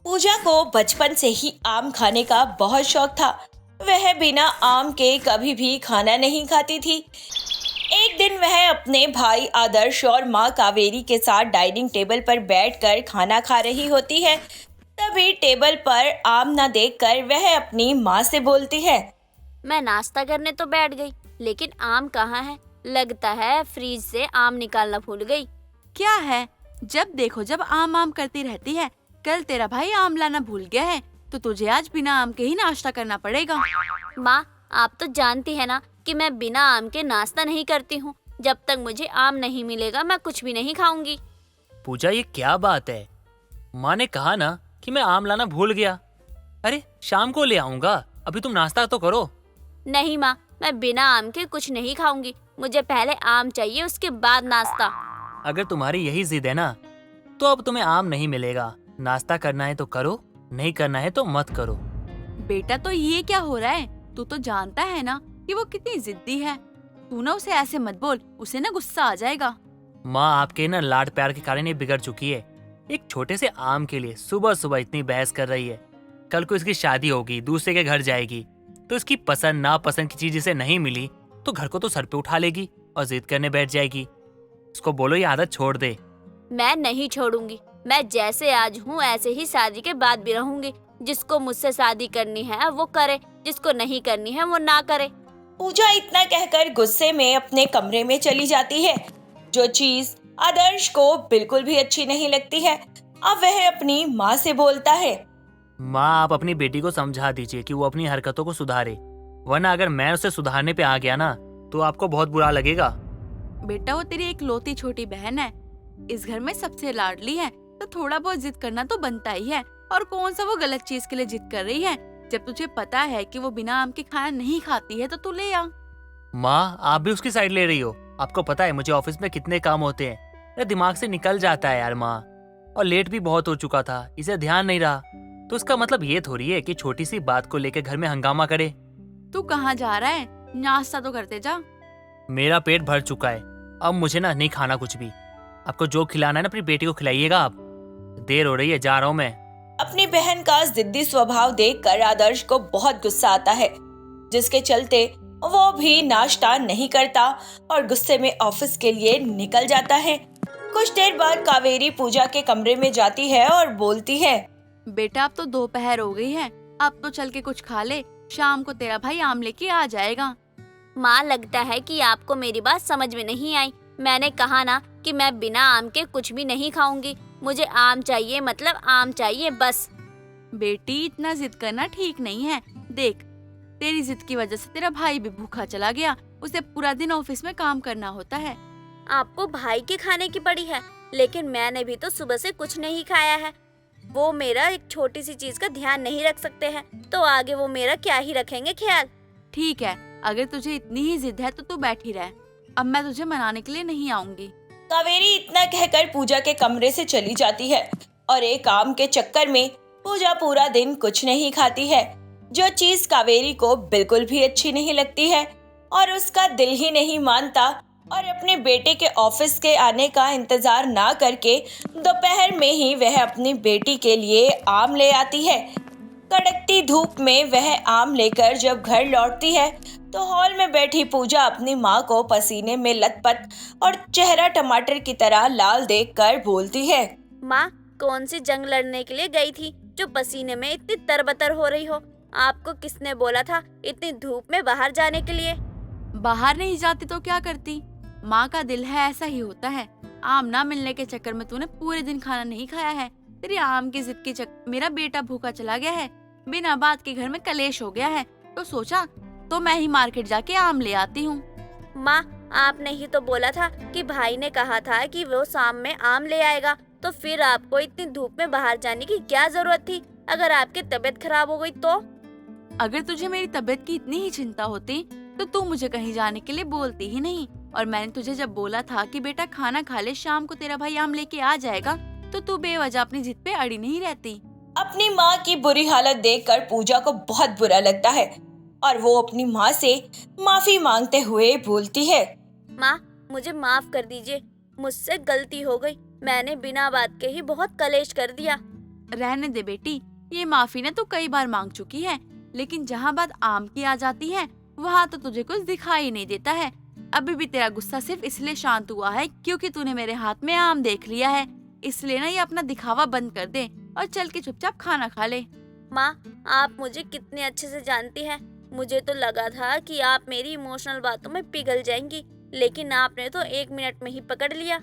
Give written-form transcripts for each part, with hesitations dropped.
पूजा को बचपन से ही आम खाने का बहुत शौक था। वह बिना आम के कभी भी खाना नहीं खाती थी। एक दिन वह अपने भाई आदर्श और माँ कावेरी के साथ डाइनिंग टेबल पर बैठकर खाना खा रही होती है। तभी टेबल पर आम न देखकर वह अपनी माँ से बोलती है। मैं नाश्ता करने तो बैठ गई, लेकिन आम कहाँ है? लगता है फ्रिज से आम निकालना भूल गई। क्या है, जब देखो जब आम आम करती रहती है। कल तेरा भाई आम लाना भूल गया है, तो तुझे आज बिना आम के ही नाश्ता करना पड़ेगा। माँ, आप तो जानती है ना कि मैं बिना आम के नाश्ता नहीं करती हूँ। जब तक मुझे आम नहीं मिलेगा मैं कुछ भी नहीं खाऊंगी। पूजा, ये क्या बात है? माँ ने कहा ना कि मैं आम लाना भूल गया। अरे शाम को ले आऊंगा, अभी तुम नाश्ता तो करो। नहीं माँ, मैं बिना आम के कुछ नहीं खाऊंगी। मुझे पहले आम चाहिए, उसके बाद नाश्ता। अगर तुम्हारी यही जिद है ना, तो अब तुम्हें आम नहीं मिलेगा। नाश्ता करना है तो करो, नहीं करना है तो मत करो। बेटा, तो ये क्या हो रहा है? तू तो जानता है ना कि वो कितनी जिद्दी है। तू ना उसे ऐसे मत बोल, उसे ना गुस्सा आ जाएगा। माँ आपके ना लाड प्यार के कारण ये बिगड़ चुकी है। एक छोटे से आम के लिए सुबह सुबह इतनी बहस कर रही है। कल को इसकी शादी होगी, दूसरे के घर जाएगी, तो इसकी पसंद नापसंद की चीज इसे नहीं मिली तो घर को तो सर पे उठा लेगी और जिद करने बैठ जाएगी। इसको बोलो ये आदत छोड़ दे। मैं नहीं छोड़ूंगी। मैं जैसे आज हूँ ऐसे ही शादी के बाद भी रहूंगी। जिसको मुझसे शादी करनी है वो करे, जिसको नहीं करनी है वो ना करे। पूजा इतना कहकर गुस्से में अपने कमरे में चली जाती है। जो चीज आदर्श को बिल्कुल भी अच्छी नहीं लगती है। अब वह अपनी माँ से बोलता है। माँ, आप अपनी बेटी को समझा दीजिए कि वो अपनी हरकतों को सुधारे, वरना अगर मैं उसे सुधारने पे आ गया ना तो आपको बहुत बुरा लगेगा। बेटा, वो तेरी एक लौती छोटी बहन है, इस घर में सबसे लाडली है, तो थोड़ा बहुत जिद करना तो बनता ही है। और कौन सा वो गलत चीज के लिए जिद कर रही है? जब तुझे पता है कि वो बिना आम के खाना नहीं खाती है तो तू ले आ। माँ, आप भी उसकी साइड ले रही हो। आपको पता है मुझे ऑफिस में कितने काम होते हैं, मेरे दिमाग से निकल जाता है यार माँ। और लेट भी बहुत हो चुका था, इसे ध्यान नहीं रहा। तो इसका मतलब ये थोड़ी है कि छोटी सी बात को लेकर घर में हंगामा करे। तू कहाँ जा रहा है? नाश्ता तो करते जा। मेरा पेट भर चुका है, अब मुझे ना नहीं खाना कुछ भी। आपको जो खिलाना है ना अपनी बेटी को खिलाइएगा आप। देर हो रही है, जा रहा हूँ मैं। अपनी बहन का जिद्दी स्वभाव देखकर आदर्श को बहुत गुस्सा आता है, जिसके चलते वो भी नाश्ता नहीं करता और गुस्से में ऑफिस के लिए निकल जाता है। कुछ देर बाद कावेरी पूजा के कमरे में जाती है और बोलती है। बेटा, अब तो दोपहर हो गई है, अब तो चल के कुछ खा ले। शाम को तेरा भाई आम लेके आ जाएगा। माँ, लगता है कि आपको मेरी बात समझ में नहीं आई। मैंने कहा ना कि मैं बिना आम के कुछ भी नहीं खाऊंगी। मुझे आम चाहिए, मतलब आम चाहिए बस। बेटी, इतना जिद करना ठीक नहीं है। देख, तेरी जिद की वजह से तेरा भाई भी भूखा चला गया। उसे पूरा दिन ऑफिस में काम करना होता है। आपको भाई के खाने की पड़ी है, लेकिन मैंने भी तो सुबह से कुछ नहीं खाया है। वो मेरा एक छोटी सी चीज का ध्यान नहीं रख सकते हैं, तो आगे वो मेरा क्या ही रखेंगे ख्याल। ठीक है, अगर तुझे इतनी ही जिद है तो तू बैठी रह। अब मैं तुझे मनाने के लिए नहीं आऊंगी। कावेरी इतना कहकर पूजा के कमरे से चली जाती है और एक आम के चक्कर में पूजा पूरा दिन कुछ नहीं खाती है। जो चीज कावेरी को बिल्कुल भी अच्छी नहीं लगती है और उसका दिल ही नहीं मानता और अपने बेटे के ऑफिस के आने का इंतजार ना करके दोपहर में ही वह अपनी बेटी के लिए आम ले आती है। कड़कती धूप में वह आम लेकर जब घर लौटती है तो हॉल में बैठी पूजा अपनी माँ को पसीने में लथपथ और चेहरा टमाटर की तरह लाल देखकर बोलती है। माँ, कौन सी जंग लड़ने के लिए गई थी जो पसीने में इतनी तरबतर हो रही हो? आपको किसने बोला था इतनी धूप में बाहर जाने के लिए? बाहर नहीं जाती तो क्या करती? माँ का दिल है, ऐसा ही होता है। आम ना मिलने के चक्कर में तूने पूरे दिन खाना नहीं खाया है। तेरी आम की जिद के चक्कर मेरा बेटा भूखा चला गया है। बिना बात के घर में कलेश हो गया है, तो सोचा तो मैं ही मार्केट जाके आम ले आती हूँ। माँ, आपने ही तो बोला था कि भाई ने कहा था कि वो शाम में आम ले आएगा, तो फिर आपको इतनी धूप में बाहर जाने की क्या जरूरत थी? अगर आपकी तबीयत खराब हो गई तो? अगर तुझे मेरी तबीयत की इतनी ही चिंता होती तो तू मुझे कहीं जाने के लिए बोलती ही नहीं। और मैंने तुझे जब बोला था कि बेटा खाना खा ले, शाम को तेरा भाई आम लेके आ जाएगा, तो तू बेवजह अपनी जिद पे अड़ी नहीं रहती। अपनी माँ की बुरी हालत देखकर पूजा को बहुत बुरा लगता है और वो अपनी माँ से माफी मांगते हुए बोलती है। माँ, मुझे माफ कर दीजिए, मुझसे गलती हो गई। मैंने बिना बात के ही बहुत कलेश कर दिया। रहने दे बेटी, ये माफी ने तो कई बार मांग चुकी है, लेकिन जहाँ बात आम की आ जाती है वहाँ तो तुझे कुछ दिखाई नहीं देता है। अभी भी तेरा गुस्सा सिर्फ इसलिए शांत हुआ है क्योंकि तूने मेरे हाथ में आम देख लिया है। इसलिए ना ये अपना दिखावा बंद कर दे और चल के चुपचाप खाना खा ले। माँ, आप मुझे कितने अच्छे से जानती हैं। मुझे तो लगा था कि आप मेरी इमोशनल बातों में पिघल जाएंगी, लेकिन आपने तो 1 मिनट में ही पकड़ लिया।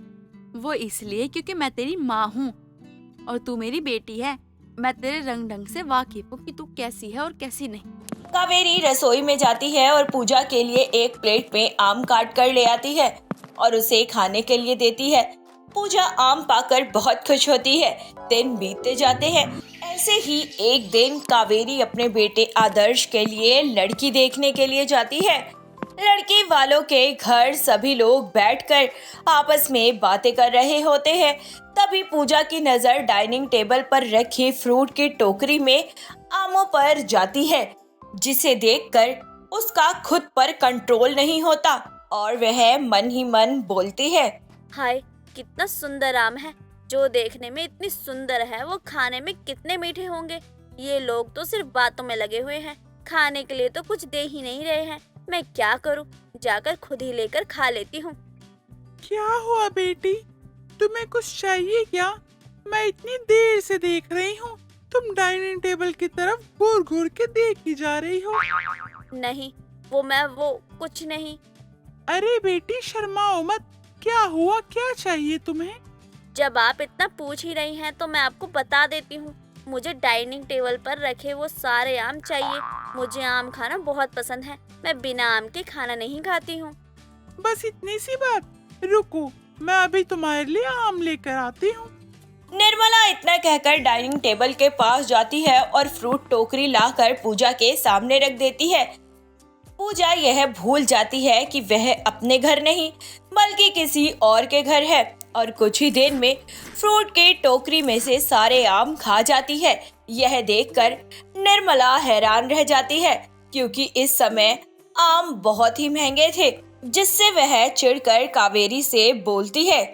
वो इसलिए क्योंकि मैं तेरी माँ हूँ और तू मेरी बेटी है। मैं तेरे रंग ढंग से वाकिफ हूँ कि तू कैसी है और कैसी नहीं। कावेरी रसोई में जाती है और पूजा के लिए एक प्लेट में आम काट कर ले आती है और उसे खाने के लिए देती है। पूजा आम पाकर बहुत खुश होती है। दिन बीतते जाते हैं। ऐसे ही एक दिन कावेरी अपने बेटे आदर्श के लिए लड़की देखने के लिए जाती है। लड़की वालों के घर सभी लोग बैठकर आपस में बातें कर रहे होते हैं। तभी पूजा की नजर डाइनिंग टेबल पर रखी फ्रूट की टोकरी में आमों पर जाती है, जिसे देखकर उसका खुद पर कंट्रोल नहीं होता और वह मन ही मन बोलती है, हाय, कितना सुंदर आम है। जो देखने में इतनी सुंदर है वो खाने में कितने मीठे होंगे। ये लोग तो सिर्फ बातों में लगे हुए हैं, खाने के लिए तो कुछ दे ही नहीं रहे हैं। मैं क्या करूं? जाकर खुद ही लेकर खा लेती हूँ। क्या हुआ बेटी, तुम्हें कुछ चाहिए क्या? मैं इतनी देर से देख रही हूँ, तुम डाइनिंग टेबल की तरफ घूर घूर के देखी जा रही हो। नहीं, वो कुछ नहीं। अरे बेटी शर्माओ मत, क्या हुआ, क्या चाहिए तुम्हें? जब आप इतना पूछ ही रही हैं तो मैं आपको बता देती हूँ। मुझे डाइनिंग टेबल पर रखे वो सारे आम चाहिए। मुझे आम खाना बहुत पसंद है। मैं बिना आम के खाना नहीं खाती हूँ। बस इतनी सी बात, रुको मैं अभी तुम्हारे लिए आम लेकर आती हूँ। निर्मला इतना कहकर डाइनिंग टेबल के पास जाती है और फ्रूट टोकरी लाकर पूजा के सामने रख देती है। पूजा यह भूल जाती है कि वह अपने घर नहीं बल्कि किसी और के घर है और कुछ ही देर में फ्रूट की टोकरी में से सारे आम खा जाती है। यह देखकर निर्मला हैरान रह जाती है क्योंकि इस समय आम बहुत ही महंगे थे, जिससे वह चिढ़कर कावेरी से बोलती है,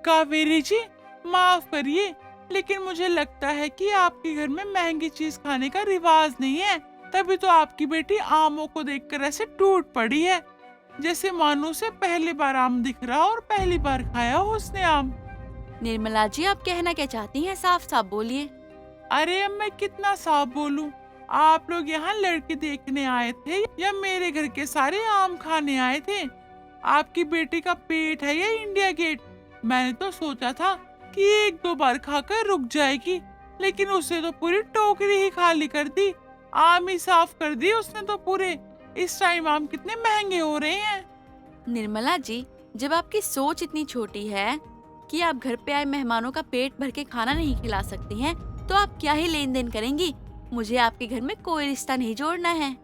कावेरी जी माफ करिए, लेकिन मुझे लगता है कि आपके घर में महंगी चीज खाने का रिवाज नहीं है, तभी तो आपकी बेटी आमों को देखकर ऐसे टूट पड़ी है, जैसे मानो से पहली बार आम दिख रहा और पहली बार खाया हो उसने आम। निर्मला जी, आप कहना क्या चाहती हैं? साफ साफ बोलिए। अरे अब मैं कितना साफ बोलूं? आप लोग यहाँ लड़की देखने आए थे या मेरे घर के सारे आम खाने आए थे? आपकी बेटी का पेट है या इंडिया गेट? मैंने तो सोचा था कि 1-2 बार खाकर रुक जाएगी, लेकिन उसने तो पूरी टोकरी ही खाली कर दी। आम ही साफ कर दी उसने तो पूरे। इस टाइम आम कितने महंगे हो रहे हैं। निर्मला जी, जब आपकी सोच इतनी छोटी है कि आप घर पे आए मेहमानों का पेट भर के खाना नहीं खिला सकती हैं, तो आप क्या ही लेन देन करेंगी? मुझे आपके घर में कोई रिश्ता नहीं जोड़ना है।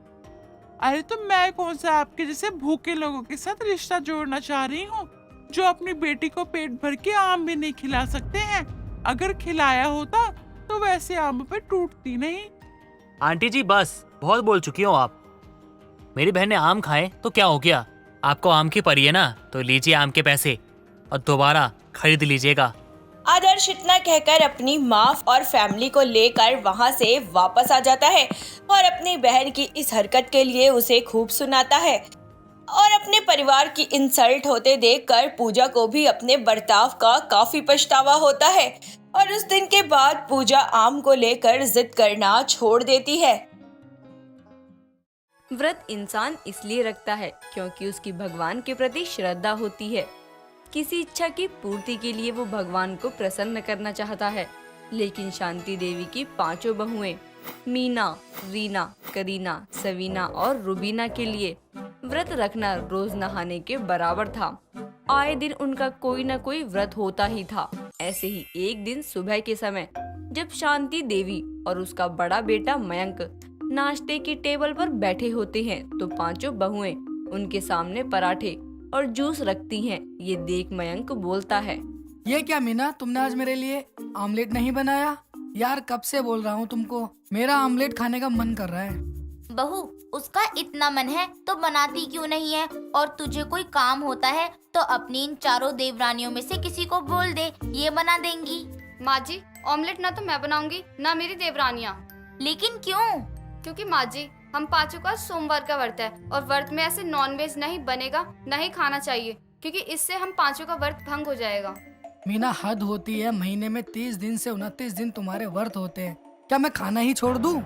अरे तो मैं कौन सा आपके जैसे भूखे लोगों के साथ रिश्ता जोड़ना चाह रही हूँ, जो अपनी बेटी को पेट भर के आम भी नहीं खिला सकते हैं। अगर खिलाया होता तो वैसे आम पे टूटती नहीं। आंटी जी बस, बहुत बोल चुकी हो आप। मेरी बहन ने आम खाए तो क्या हो गया? आपको आम की परी है ना, तो लीजिए आम के पैसे और दोबारा खरीद लीजिएगा। आदर्श इतना कहकर अपनी माँ और फैमिली को लेकर वहाँ से वापस आ जाता है और अपनी बहन की इस हरकत के लिए उसे खूब सुनाता है और अपने परिवार की इंसल्ट होते देखकर पूजा को भी अपने बर्ताव का काफी पछतावा होता है और उस दिन के बाद पूजा आम को लेकर जिद करना छोड़ देती है। व्रत इंसान इसलिए रखता है क्योंकि उसकी भगवान के प्रति श्रद्धा होती है। किसी इच्छा की पूर्ति के लिए वो भगवान को प्रसन्न करना चाहता है। लेकिन शांति देवी की 5 बहुएं मीना, रीना, करीना, सवीना और रुबीना के लिए व्रत रखना रोज नहाने के बराबर था। आए दिन उनका कोई न कोई व्रत होता ही था। ऐसे ही एक दिन सुबह के समय जब शांति देवी और उसका बड़ा बेटा मयंक नाश्ते की टेबल पर बैठे होते हैं तो 5 बहुएं उनके सामने पराठे और जूस रखती हैं। ये देख मयंक बोलता है, ये क्या मीना, तुमने आज मेरे लिए आमलेट नहीं बनाया? यार कब से बोल रहा हूँ तुमको, मेरा आमलेट खाने का मन कर रहा है। बहू, उसका इतना मन है तो बनाती क्यों नहीं है? और तुझे कोई काम होता है तो अपनी इन 4 देवरानियों में से किसी को बोल दे, ये बना देंगी। माँ जी, ऑमलेट ना तो मैं बनाऊंगी ना मेरी देवरानियाँ। लेकिन क्यों? क्योंकि माँ जी, हम पाँचों का सोमवार का व्रत है और व्रत में ऐसे नॉनवेज नहीं बनेगा, नहीं खाना चाहिए, क्योंकि इससे हम पाँचों का व्रत भंग हो जाएगा। मीना, हद होती है। महीने में 30 दिन से 29 दिन तुम्हारे व्रत होते हैं। क्या मैं खाना ही छोड़ दूं?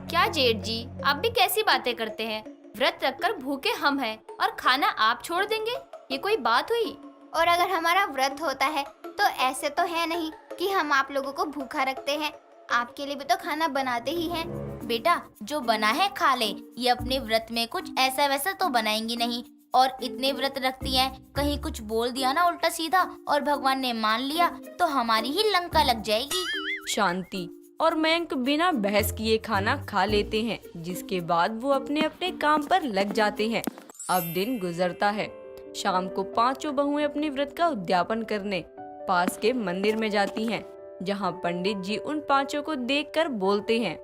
क्या जेठ जी, आप भी कैसी बातें करते हैं? व्रत रखकर भूखे हम हैं और खाना आप छोड़ देंगे? ये कोई बात हुई? और अगर हमारा व्रत होता है तो ऐसे तो है नहीं कि हम आप लोगों को भूखा रखते हैं। आपके लिए भी तो खाना बनाते ही हैं। बेटा, जो बना है खा ले। ये अपने व्रत में कुछ ऐसा वैसा तो बनाएंगी नहीं। और इतने व्रत रखती हैं, कहीं कुछ बोल दिया ना उल्टा सीधा और भगवान ने मान लिया तो हमारी ही लंका लग जाएगी। शांति और मयंक बिना बहस किए खाना खा लेते हैं, जिसके बाद वो अपने अपने काम पर लग जाते हैं। अब दिन गुजरता है। शाम को पांचों बहुएं अपने व्रत का उद्यापन करने पास के मंदिर में जाती हैं, जहां पंडित जी उन पांचों को देखकर बोलते हैं,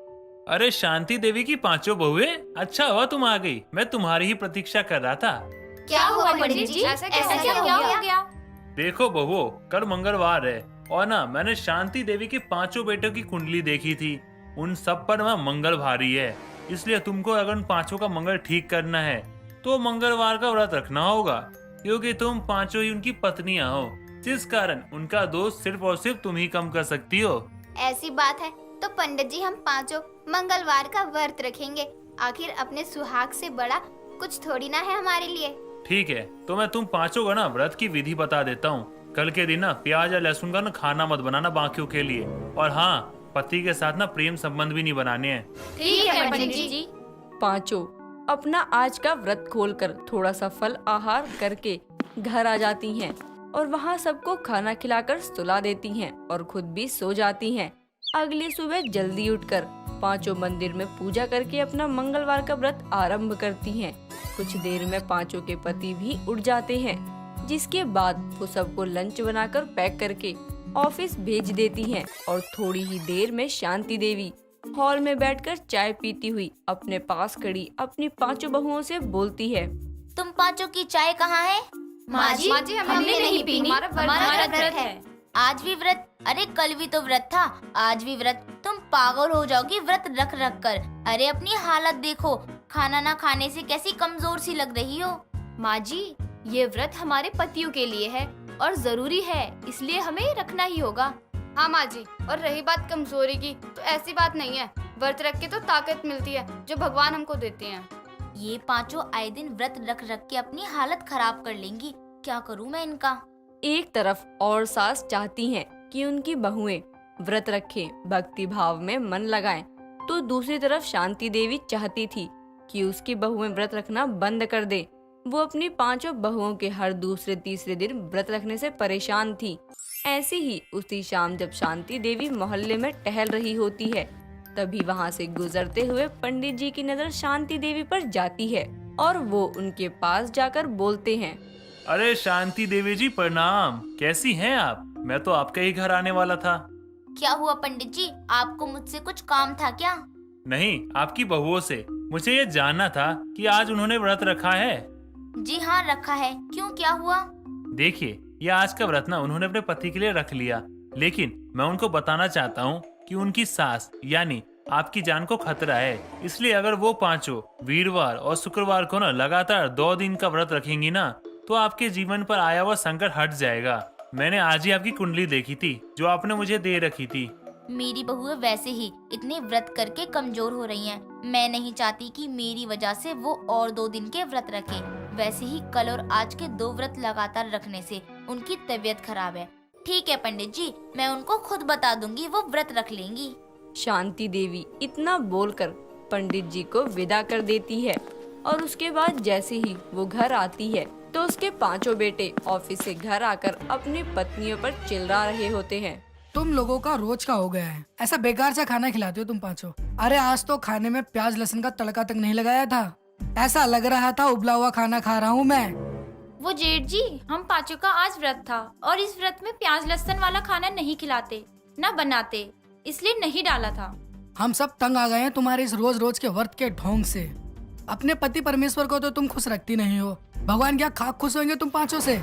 अरे शांति देवी की पांचों बहुएं, अच्छा हुआ तुम आ गई। मैं तुम्हारी ही प्रतीक्षा कर रहा था। क्या हुआ पंडित जी? ऐसा क्या हो गया? देखो बहुओं, कल मंगलवार है और ना मैंने शांति देवी के पांचों बेटों की कुंडली देखी थी। उन सब पर वह मंगल भारी है, इसलिए तुमको अगर उन पांचों का मंगल ठीक करना है तो मंगलवार का व्रत रखना होगा, क्योंकि तुम पांचों ही उनकी पत्नियां हो, जिस कारण उनका दोष सिर्फ और सिर्फ तुम ही कम कर सकती हो। ऐसी बात है तो पंडित जी, हम पांचों मंगलवार का व्रत रखेंगे। आखिर अपने सुहाग से बड़ा कुछ थोड़ी ना है हमारे लिए। ठीक है, तो मैं तुम पांचों को ना व्रत की विधि बता देता हूँ। कल के दिन ना प्याज या लहसुन का ना खाना मत बनाना बाकियों के लिए, और हाँ, पति के साथ ना प्रेम संबंध भी नहीं बनाने हैं। ठीक है पंडित जी। पांचों अपना आज का व्रत खोलकर थोड़ा सा फल आहार करके घर आ जाती हैं और वहाँ सबको खाना खिलाकर सुला देती हैं और खुद भी सो जाती हैं। अगली सुबह जल्दी उठकर पांचों मंदिर में पूजा करके अपना मंगलवार का व्रत आरंभ करती हैं। कुछ देर में पांचों के पति भी उठ जाते हैं, जिसके बाद वो सबको लंच बनाकर पैक करके ऑफिस भेज देती हैं और थोड़ी ही देर में शांति देवी हॉल में बैठकर चाय पीती हुई अपने पास खड़ी अपनी पांचों बहुओं से बोलती है, तुम पांचों की चाय कहाँ है? माँ जी, हमने नहीं पीनी, हमारा व्रत है। आज भी व्रत? अरे कल भी तो व्रत था, आज भी व्रत। तुम पागल हो जाओगी व्रत रख रख कर। अरे अपनी हालत देखो, खाना ना खाने से कैसी कमजोर सी लग रही हो। माँ जी, ये व्रत हमारे पतियों के लिए है और जरूरी है, इसलिए हमें रखना ही होगा। हाँ माँ जी, और रही बात कमजोरी की, तो ऐसी बात नहीं है। व्रत रख के तो ताकत मिलती है जो भगवान हमको देते हैं। ये पांचों आए दिन व्रत रख रख के अपनी हालत खराब कर लेंगी। क्या करूँ मैं इनका? एक तरफ और सास चाहती हैं कि उनकी बहुएं व्रत रखें, भक्ति भाव में मन लगाएं, तो दूसरी तरफ शांति देवी चाहती थी कि उसकी बहुएं व्रत रखना बंद कर दे। वो अपनी पांचों बहुओं के हर दूसरे तीसरे दिन व्रत रखने से परेशान थी। ऐसी ही उसी शाम जब शांति देवी मोहल्ले में टहल रही होती है, तभी वहाँ से गुजरते हुए पंडित जी की नजर शांति देवी पर जाती है और वो उनके पास जाकर बोलते हैं, अरे शांति देवी जी प्रणाम, कैसी हैं आप? मैं तो आपके ही घर आने वाला था। क्या हुआ पंडित जी, आपको मुझसे कुछ काम था क्या? नहीं, आपकी बहुओं से मुझे ये जानना था कि आज उन्होंने व्रत रखा है। जी हाँ, रखा है। क्यों, क्या हुआ? देखिए, ये आज का व्रत ना उन्होंने अपने पति के लिए रख लिया, लेकिन मैं उनको बताना चाहता हूँ कि उनकी सास यानी आपकी जान को खतरा है। इसलिए अगर वो पांचों वीरवार और शुक्रवार को ना लगातार 2 दिन का व्रत रखेंगी ना, तो आपके जीवन पर आया हुआ संकट हट जाएगा। मैंने आज ही आपकी कुंडली देखी थी जो आपने मुझे दे रखी थी। मेरी बहुएं वैसे ही इतने व्रत करके कमजोर हो रही हैं। मैं नहीं चाहती कि मेरी वजह से वो और 2 दिन के व्रत रखें। वैसे ही कल और आज के 2 व्रत लगातार रखने से उनकी तबीयत खराब है। ठीक है पंडित जी, मैं उनको खुद बता दूंगी, वो व्रत रख लेंगी। शांति देवी इतना बोलकर पंडित जी को विदा कर देती है और उसके बाद जैसे ही वो घर आती है तो उसके पांचों बेटे ऑफिस से घर आकर अपनी पत्नियों पर चिल्ला रहे होते हैं, तुम लोगों का रोज का हो गया है। ऐसा बेकार सा खाना खिलाते हो तुम पांचों। अरे आज तो खाने में प्याज लहसुन का तड़का तक नहीं लगाया था। ऐसा लग रहा था उबला हुआ खाना खा रहा हूँ मैं। वो जेठ जी, हम पांचों का आज व्रत था और इस व्रत में प्याज लहसुन वाला खाना नहीं खिलाते न बनाते, इसलिए नहीं डाला था। हम सब तंग आ गए हैं तुम्हारे इस रोज रोज के व्रत के ढोंग से। अपने पति परमेश्वर को तो तुम खुश रखती नहीं हो, भगवान क्या खाक खुश होंगे तुम पांचों से।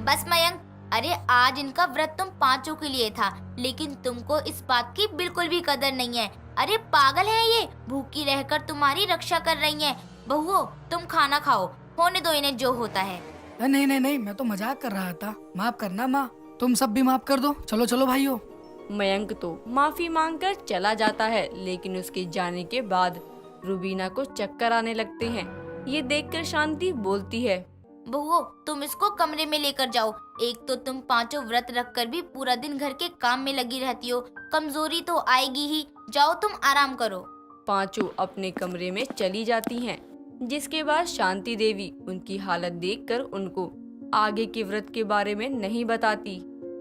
बस मयंक, अरे आज इनका व्रत तुम पांचों के लिए था, लेकिन तुमको इस बात की बिल्कुल भी कदर नहीं है। अरे पागल है ये, भूखी रहकर तुम्हारी रक्षा कर रही हैं। बहुओं तुम खाना खाओ, होने दो इन्हें जो होता है। नहीं नहीं नहीं, मैं तो मजाक कर रहा था। माफ करना माँ, तुम सब भी माफ कर दो। चलो चलो भाइयों। मयंक तो माफी मांगकर चला जाता है, लेकिन उसके जाने के बाद रुबीना को चक्कर आने लगते हैं। ये देखकर शांति बोलती है, बहुओं तुम इसको कमरे में लेकर जाओ। एक तो तुम पांचों व्रत रखकर भी पूरा दिन घर के काम में लगी रहती हो, कमजोरी तो आएगी ही। जाओ तुम आराम करो। पांचों अपने कमरे में चली जाती हैं, जिसके बाद शांति देवी उनकी हालत देखकर उनको आगे के व्रत के बारे में नहीं बताती।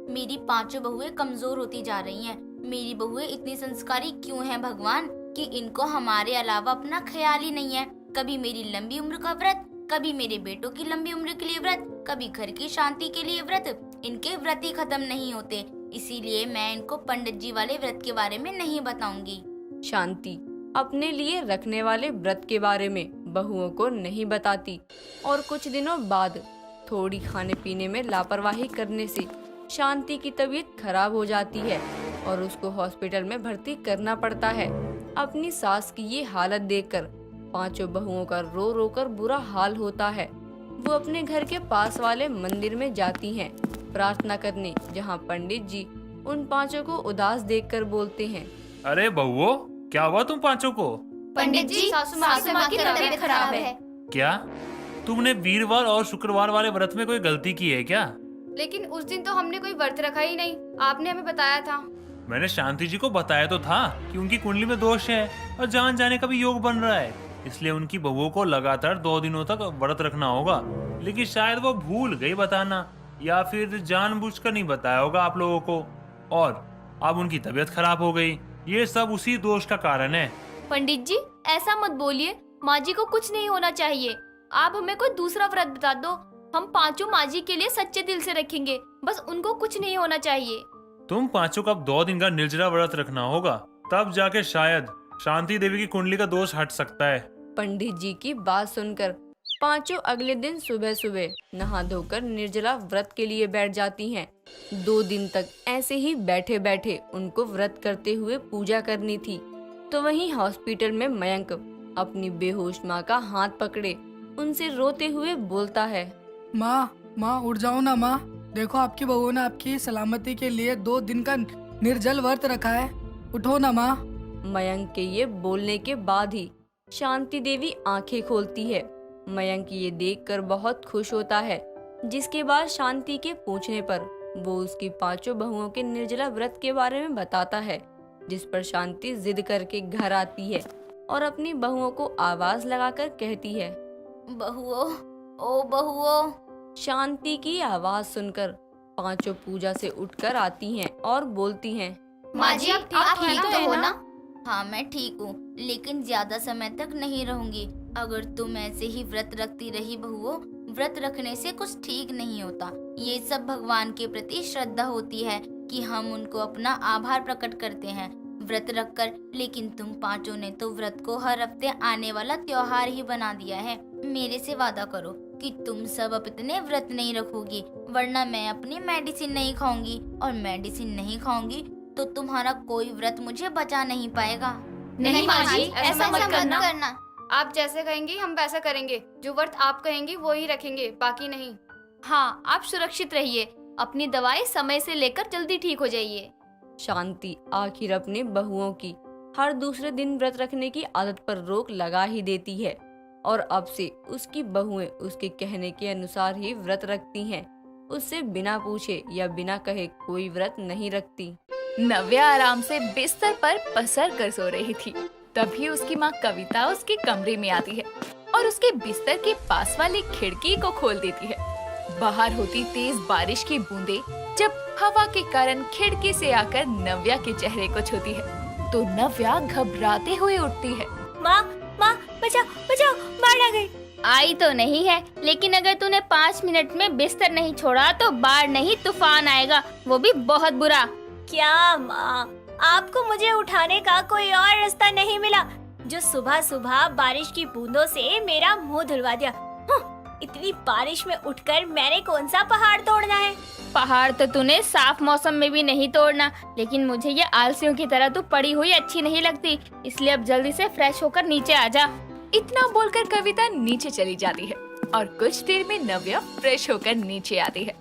मेरी पांचों बहुएं कमजोर होती जा रही हैं। मेरी बहुएं इतनी संस्कारी क्यों हैं भगवान, कि इनको हमारे अलावा अपना ख्याल ही नहीं है। कभी मेरी लंबी उम्र का व्रत, कभी मेरे बेटों की लंबी उम्र के लिए व्रत, कभी घर की शांति के लिए व्रत। इनके व्रत ही खत्म नहीं होते, इसीलिए मैं इनको पंडित जी वाले व्रत के बारे में नहीं बताऊंगी। शांति अपने लिए रखने वाले व्रत के बारे में बहुओं को नहीं बताती और कुछ दिनों बाद थोड़ी खाने पीने में लापरवाही करने से शांति की तबीयत खराब हो जाती है और उसको हॉस्पिटल में भर्ती करना पड़ता है। अपनी सास की ये हालत देखकर पांचों बहुओं का रो रो कर बुरा हाल होता है। वो अपने घर के पास वाले मंदिर में जाती हैं प्रार्थना करने, जहाँ पंडित जी उन पांचों को उदास देखकर बोलते हैं, अरे बहुओं, क्या हुआ तुम पांचों को? पंडित जी, सासू माँ की तबीयत खराब है। क्या तुमने वीरवार और शुक्रवार वाले व्रत में कोई गलती की है क्या? लेकिन उस दिन तो हमने कोई व्रत रखा ही नहीं, आपने हमें बताया था। मैंने शांति जी को बताया तो था कि उनकी कुंडली में दोष है और जान जाने का भी योग बन रहा है, इसलिए उनकी बहुओं को लगातार 2 दिनों तक व्रत रखना होगा। लेकिन शायद वो भूल गई बताना, या फिर जानबूझकर नहीं बताया होगा आप लोगों को, और अब उनकी तबीयत खराब हो गई। ये सब उसी दोष का कारण है। पंडित जी ऐसा मत बोलिए, माँ जी को कुछ नहीं होना चाहिए। आप हमें कोई दूसरा व्रत बता दो, हम पांचों माँ जी के लिए सच्चे दिल से रखेंगे, बस उनको कुछ नहीं होना चाहिए। तुम पांचों का 2 दिन का निर्जला व्रत रखना होगा, तब जाके शायद शांति देवी की कुंडली का दोष हट सकता है। पंडित जी की बात सुनकर पांचों अगले दिन सुबह सुबह नहा धोकर निर्जला व्रत के लिए बैठ जाती हैं। 2 दिन तक ऐसे ही बैठे बैठे उनको व्रत करते हुए पूजा करनी थी। तो वहीं हॉस्पिटल में मयंक अपनी बेहोश माँ का हाथ पकड़े उनसे रोते हुए बोलता है, माँ उठ जाओ ना माँ, देखो आपकी बहू ने आपकी सलामती के लिए 2 दिन का निर्जल व्रत रखा है, उठो ना माँ। मयंक के ये बोलने के बाद ही शांति देवी आंखें खोलती है। मयंक ये देखकर बहुत खुश होता है, जिसके बाद शांति के पूछने पर वो उसकी पांचों बहुओं के निर्जला व्रत के बारे में बताता है, जिस पर शांति जिद करके घर आती है और अपनी बहुओं को आवाज लगाकर कहती है, बहुओं, ओ बहुओं। शांति की आवाज सुनकर पांचों पूजा से उठकर आती हैं और बोलती हैं, माँ जी आप ठीक तो हो ना? हाँ मैं ठीक हूँ, लेकिन ज्यादा समय तक नहीं रहूंगी। अगर तुम ऐसे ही व्रत रखती रही बहुओं, व्रत रखने से कुछ ठीक नहीं होता। ये सब भगवान के प्रति श्रद्धा होती है कि हम उनको अपना आभार प्रकट करते हैं व्रत रखकर। लेकिन तुम पांचों ने तो व्रत को हर हफ्ते आने वाला त्योहार ही बना दिया है। मेरे से वादा करो कि तुम सब अब इतने व्रत नहीं रखोगी, वरना मैं अपनी मेडिसिन नहीं खाऊंगी, और मेडिसिन नहीं खाऊंगी तो तुम्हारा कोई व्रत मुझे बचा नहीं पाएगा। नहीं माँ जी, ऐसा मत करना। आप जैसे कहेंगी हम वैसा करेंगे, जो व्रत आप कहेंगी वो ही रखेंगे, बाकी नहीं। हाँ आप सुरक्षित रहिए, अपनी दवाई समय से लेकर जल्दी ठीक हो जाइए। शांति आखिर अपने बहुओं की हर दूसरे दिन व्रत रखने की आदत पर रोक लगा ही देती है और अब से उसकी बहुएं उसके कहने के अनुसार ही व्रत रखती हैं। उससे बिना पूछे या बिना कहे कोई व्रत नहीं रखती। नव्या आराम से बिस्तर पर पसर कर सो रही थी। तभी उसकी माँ कविता उसके कमरे में आती है और उसके बिस्तर के पास वाली खिड़की को खोल देती है। बाहर होती तेज बारिश की बूंदें जब हवा के कारण खिड़की से आकर नव्या के चेहरे को छूती है तो नव्या घबराते हुए उठती है। माँ बचाओ बचाओ, बाढ़ आ गई। आई तो नहीं है, लेकिन अगर तूने 5 मिनट में बिस्तर नहीं छोड़ा तो बाढ़ नहीं तूफान आएगा, वो भी बहुत बुरा। क्या माँ, आपको मुझे उठाने का कोई और रास्ता नहीं मिला जो सुबह सुबह बारिश की बूंदों से मेरा मुंह धुलवा दिया? इतनी बारिश में उठकर मैंने कौन सा पहाड़ तोड़ना है? पहाड़ तो तूने साफ मौसम में भी नहीं तोड़ना, लेकिन मुझे ये आलसियों की तरह तू पड़ी हुई अच्छी नहीं लगती, इसलिए अब जल्दी से फ्रेश होकर नीचे आ जा। इतना बोलकर कविता नीचे चली जाती है और कुछ देर में नव्या फ्रेश होकर नीचे आती है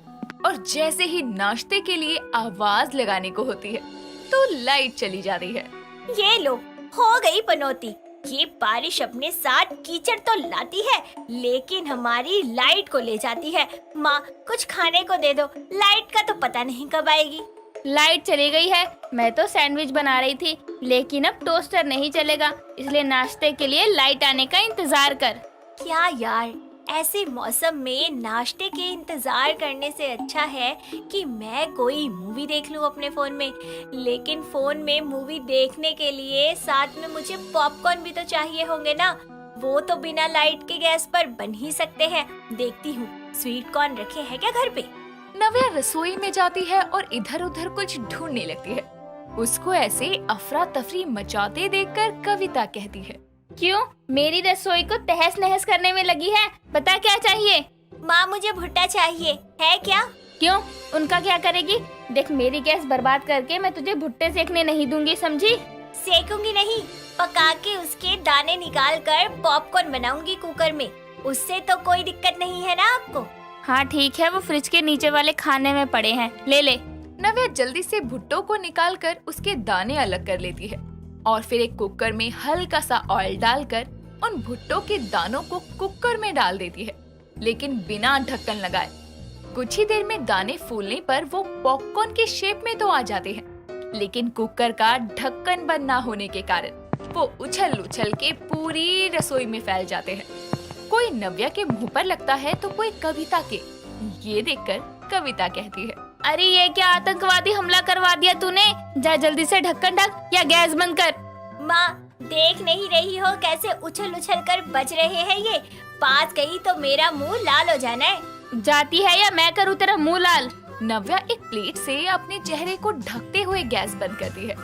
और जैसे ही नाश्ते के लिए आवाज लगाने को होती है तो लाइट चली जाती है। ये लो, हो गई पनौती। ये बारिश अपने साथ कीचड़ तो लाती है, लेकिन हमारी लाइट को ले जाती है। माँ, कुछ खाने को दे दो, लाइट का तो पता नहीं कब आएगी। लाइट चली गई है। मैं तो सैंडविच बना रही थी, लेकिन अब टोस्टर नहीं चलेगा, इसलिए नाश्ते के लिए लाइट आने का इंतजार कर। क्या यार, ऐसे मौसम में नाश्ते के इंतजार करने से अच्छा है कि मैं कोई मूवी देख लूं अपने फोन में। लेकिन फोन में मूवी देखने के लिए साथ में मुझे पॉपकॉर्न भी तो चाहिए होंगे ना। वो तो बिना लाइट के गैस पर बन ही सकते हैं। देखती हूँ स्वीट कॉर्न रखे हैं क्या घर पे। नव्या रसोई में जाती है और इधर उधर कुछ ढूंढने लगती है। उसको ऐसे अफरा तफरी मचाते देखकर कविता कहती है, क्यों, मेरी रसोई को तहस नहस करने में लगी है? बता क्या चाहिए? माँ, मुझे भुट्टा चाहिए। है क्या? क्यों, उनका क्या करेगी? देख, मेरी गैस बर्बाद करके मैं तुझे भुट्टे सेकने नहीं दूंगी, समझी? सेकूंगी नहीं, पका के उसके दाने निकाल कर पॉपकॉर्न बनाऊंगी कुकर में। उससे तो कोई दिक्कत नहीं है ना आपको? हाँ ठीक है, वो फ्रिज के नीचे वाले खाने में पड़े हैं, ले ले। नव्या जल्दी से भुट्टो को निकालकर उसके दाने अलग कर लेती है और फिर एक कुकर में हल्का सा ऑयल डालकर उन भुट्टो के दानों को कुकर में डाल देती है, लेकिन बिना ढक्कन लगाए। कुछ ही देर में दाने फूलने पर वो पॉपकॉर्न के शेप में तो आ जाते हैं, लेकिन कुकर का ढक्कन बंद ना होने के कारण वो उछल उछल के पूरी रसोई में फैल जाते हैं। कोई नव्या के मुंह पर लगता है तो कोई कविता के। ये देखकर कविता कहती है, अरे ये क्या आतंकवादी हमला करवा दिया तूने? जा जल्दी से ढक्कन ढक या गैस बंद कर। माँ, देख नहीं रही हो कैसे उछल उछल कर बच रहे हैं ये? पास गई तो मेरा मुंह लाल हो जाना है। जाती है या मैं करूँ तेरा मुंह लाल? नव्या एक प्लेट से अपने चेहरे को ढकते हुए गैस बंद करती है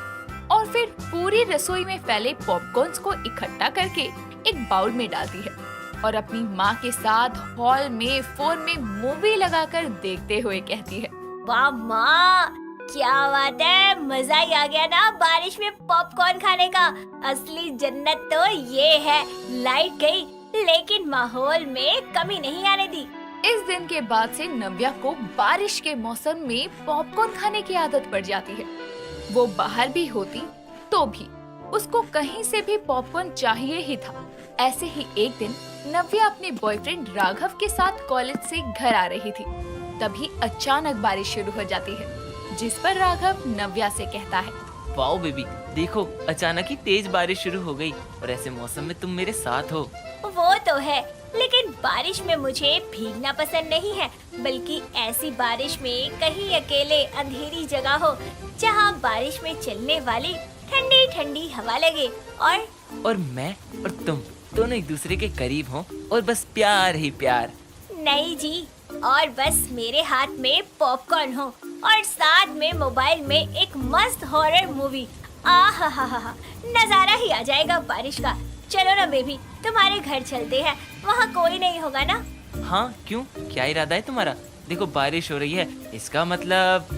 और फिर पूरी रसोई में फैले पॉपकॉर्न्स को इकट्ठा करके एक बाउल में डालती है और अपनी माँ के साथ हॉल में फोन में मूवी लगाकर देखते हुए कहती है, वाह माँ, क्या बात है, मजा ही आ गया ना बारिश में पॉपकॉर्न खाने का। असली जन्नत तो ये है। लाइट गई लेकिन माहौल में कमी नहीं आने दी। इस दिन के बाद से नव्या को बारिश के मौसम में पॉपकॉर्न खाने की आदत पड़ जाती है। वो बाहर भी होती तो भी उसको कहीं से भी पॉपकॉर्न चाहिए ही था। ऐसे ही एक दिन नव्या अपने बॉयफ्रेंड राघव के साथ कॉलेज से घर आ रही थी। तभी अचानक बारिश शुरू हो जाती है, जिस पर राघव नव्या से कहता है, वाओ बेबी, देखो अचानक ही तेज बारिश शुरू हो गई और ऐसे मौसम में तुम मेरे साथ हो। वो तो है, लेकिन बारिश में मुझे भीगना पसंद नहीं है, बल्कि ऐसी बारिश में कहीं अकेले अंधेरी जगह हो जहाँ बारिश में चलने वाली ठंडी ठंडी हवा लगे और मैं और तुम दोनों एक दूसरे के करीब हो और बस प्यार ही प्यार। नहीं जी, और बस मेरे हाथ में पॉपकॉर्न हो और साथ में मोबाइल में एक मस्त हॉरर मूवी। आहा, नजारा ही आ जाएगा बारिश का। चलो ना बेबी, तुम्हारे घर चलते हैं, वहाँ कोई नहीं होगा ना? हाँ, क्यों, क्या इरादा है तुम्हारा? देखो बारिश हो रही है, इसका मतलब।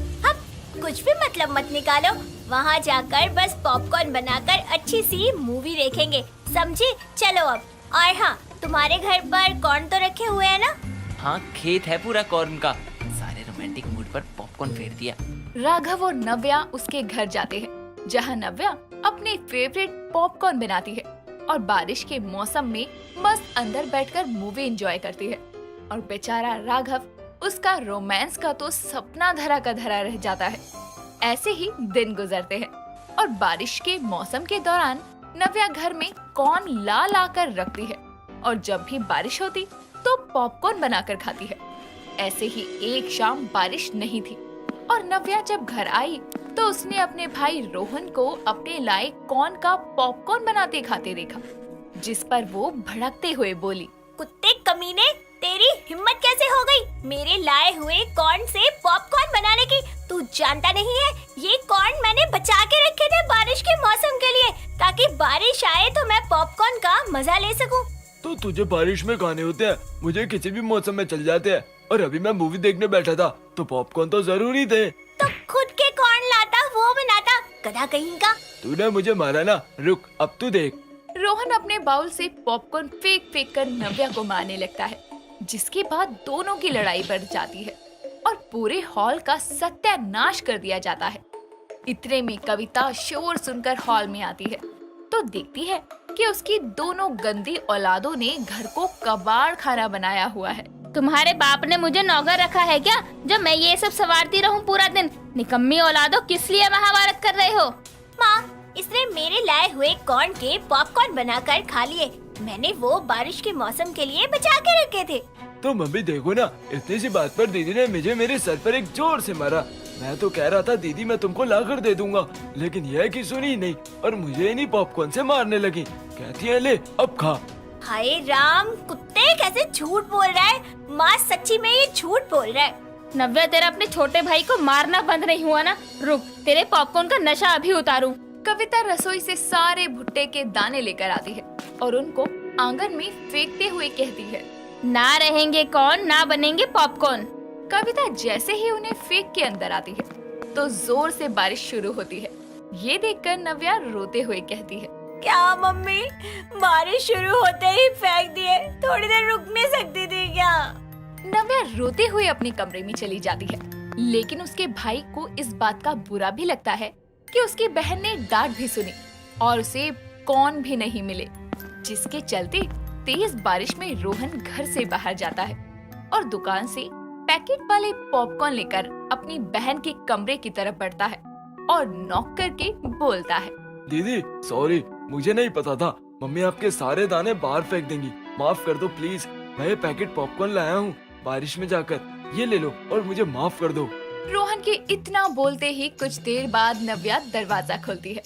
कुछ भी मतलब मत निकालो। वहाँ जाकर बस पॉपकॉर्न बनाकर अच्छी सी मूवी देखेंगे, समझे? चलो अब। और हाँ, तुम्हारे घर पर कॉर्न तो रखे हुए हैं ना? हाँ, खेत है पूरा कॉर्न का। सारे रोमांटिक मूड पर पॉपकॉर्न फेर दिया। राघव और नव्या उसके घर जाते हैं, जहाँ नव्या अपने फेवरेट पॉपकॉर्न बनाती है और बारिश के मौसम में मस्त अंदर बैठकर मूवी एंजॉय करती है। और बेचारा राघव, उसका रोमांस का तो सपना धरा का धरा रह जाता है। ऐसे ही दिन गुजरते हैं और बारिश के मौसम के दौरान नव्या घर में कॉर्न ला कर रखती है और जब भी बारिश होती तो पॉपकॉर्न बनाकर खाती है। ऐसे ही एक शाम बारिश नहीं थी और नव्या जब घर आई तो उसने अपने भाई रोहन को अपने लाए कॉर्न का पॉपकॉर्न बनाते खाते देखा, जिस पर वो भड़कते हुए बोली, कुत्ते कमीने, तेरी हिम्मत कैसे हो गई मेरे लाए हुए कॉर्न से पॉपकॉर्न बनाने की? तू जानता नहीं है, ये कॉर्न मैंने बचा के रखे थे बारिश के मौसम के लिए, ताकि बारिश आए तो मैं पॉपकॉर्न का मजा ले सकूं। तो तुझे बारिश में खाने होते हैं, मुझे किसी भी मौसम में चल जाते हैं। और अभी मैं मूवी देखने बैठा था तो पॉपकॉर्न तो जरूरी थे। तो खुद के कौन लाता वो बनाता, गधा कहीं का। तूने मुझे मारा ना, रुक अब तू देख। रोहन अपने बाउल से पॉपकॉर्न फेंक फेंक कर नव्या को मारने लगता है, जिसके बाद दोनों की लड़ाई बढ़ जाती है और पूरे हॉल का सत्यानाश कर दिया जाता है। इतने में कविता शोर सुनकर हॉल में आती है तो देखती है कि उसकी दोनों गंदी औलादों ने घर को कबाड़ खाना बनाया हुआ है। तुम्हारे बाप ने मुझे नौकर रखा है क्या, जो मैं ये सब सवारती रहूं पूरा दिन? निकम्मी औलादो, किस लिए महाभारत कर रहे हो? माँ, इसने मेरे लाए हुए कॉर्न के पॉपकॉर्न बनाकर खा लिए। मैंने वो बारिश के मौसम के लिए बचा के रखे थे। तो मम्मी देखो ना, इतनी सी बात पर दीदी ने मुझे मेरे सर पर एक जोर से मारा। मैं तो कह रहा था दीदी मैं तुमको ला कर दे दूंगा, लेकिन यह कि सुनी नहीं और मुझे इन्हीं पॉपकॉर्न से मारने लगी। कहती है ले अब खा। हाय राम, कुत्ते कैसे झूठ बोल रहा है। माँ सच्ची में ये झूठ बोल रहा है। नव्या, तेरा अपने छोटे भाई को मारना बंद नहीं हुआ ना? रुक, तेरे पॉपकॉर्न का नशा अभी उतारूं। कविता रसोई से सारे भुट्टे के दाने लेकर आती है और उनको आंगन में फेंकते हुए कहती है, ना रहेंगे कौन, ना बनेंगे पॉपकॉर्न। कविता जैसे ही उन्हें फेंक के अंदर आती है तो जोर से बारिश शुरू होती है। ये देखकर नव्या रोते हुए कहती है, क्या मम्मी, बारिश शुरू होते ही फेंक दिए, थोड़ी देर रुक नहीं सकती थी क्या? नव्या रोते हुए अपने कमरे में चली जाती है, लेकिन उसके भाई को इस बात का बुरा भी लगता है कि उसकी बहन ने डांट भी सुनी और उसे कौन भी नहीं मिले, जिसके चलते तेज बारिश में रोहन घर से बाहर जाता है और दुकान से पैकेट वाले पॉपकॉर्न लेकर अपनी बहन के कमरे की तरफ बढ़ता है और नॉक करके बोलता है, दीदी सॉरी, मुझे नहीं पता था। मम्मी आपके सारे दाने बाहर फेंक देंगी, माफ कर दो प्लीज। मैं ये पैकेट पॉपकॉर्न लाया हूँ बारिश में जाकर, ये ले लो और मुझे माफ कर दो। रोहन के इतना बोलते ही कुछ देर बाद नव्या दरवाजा खोलती है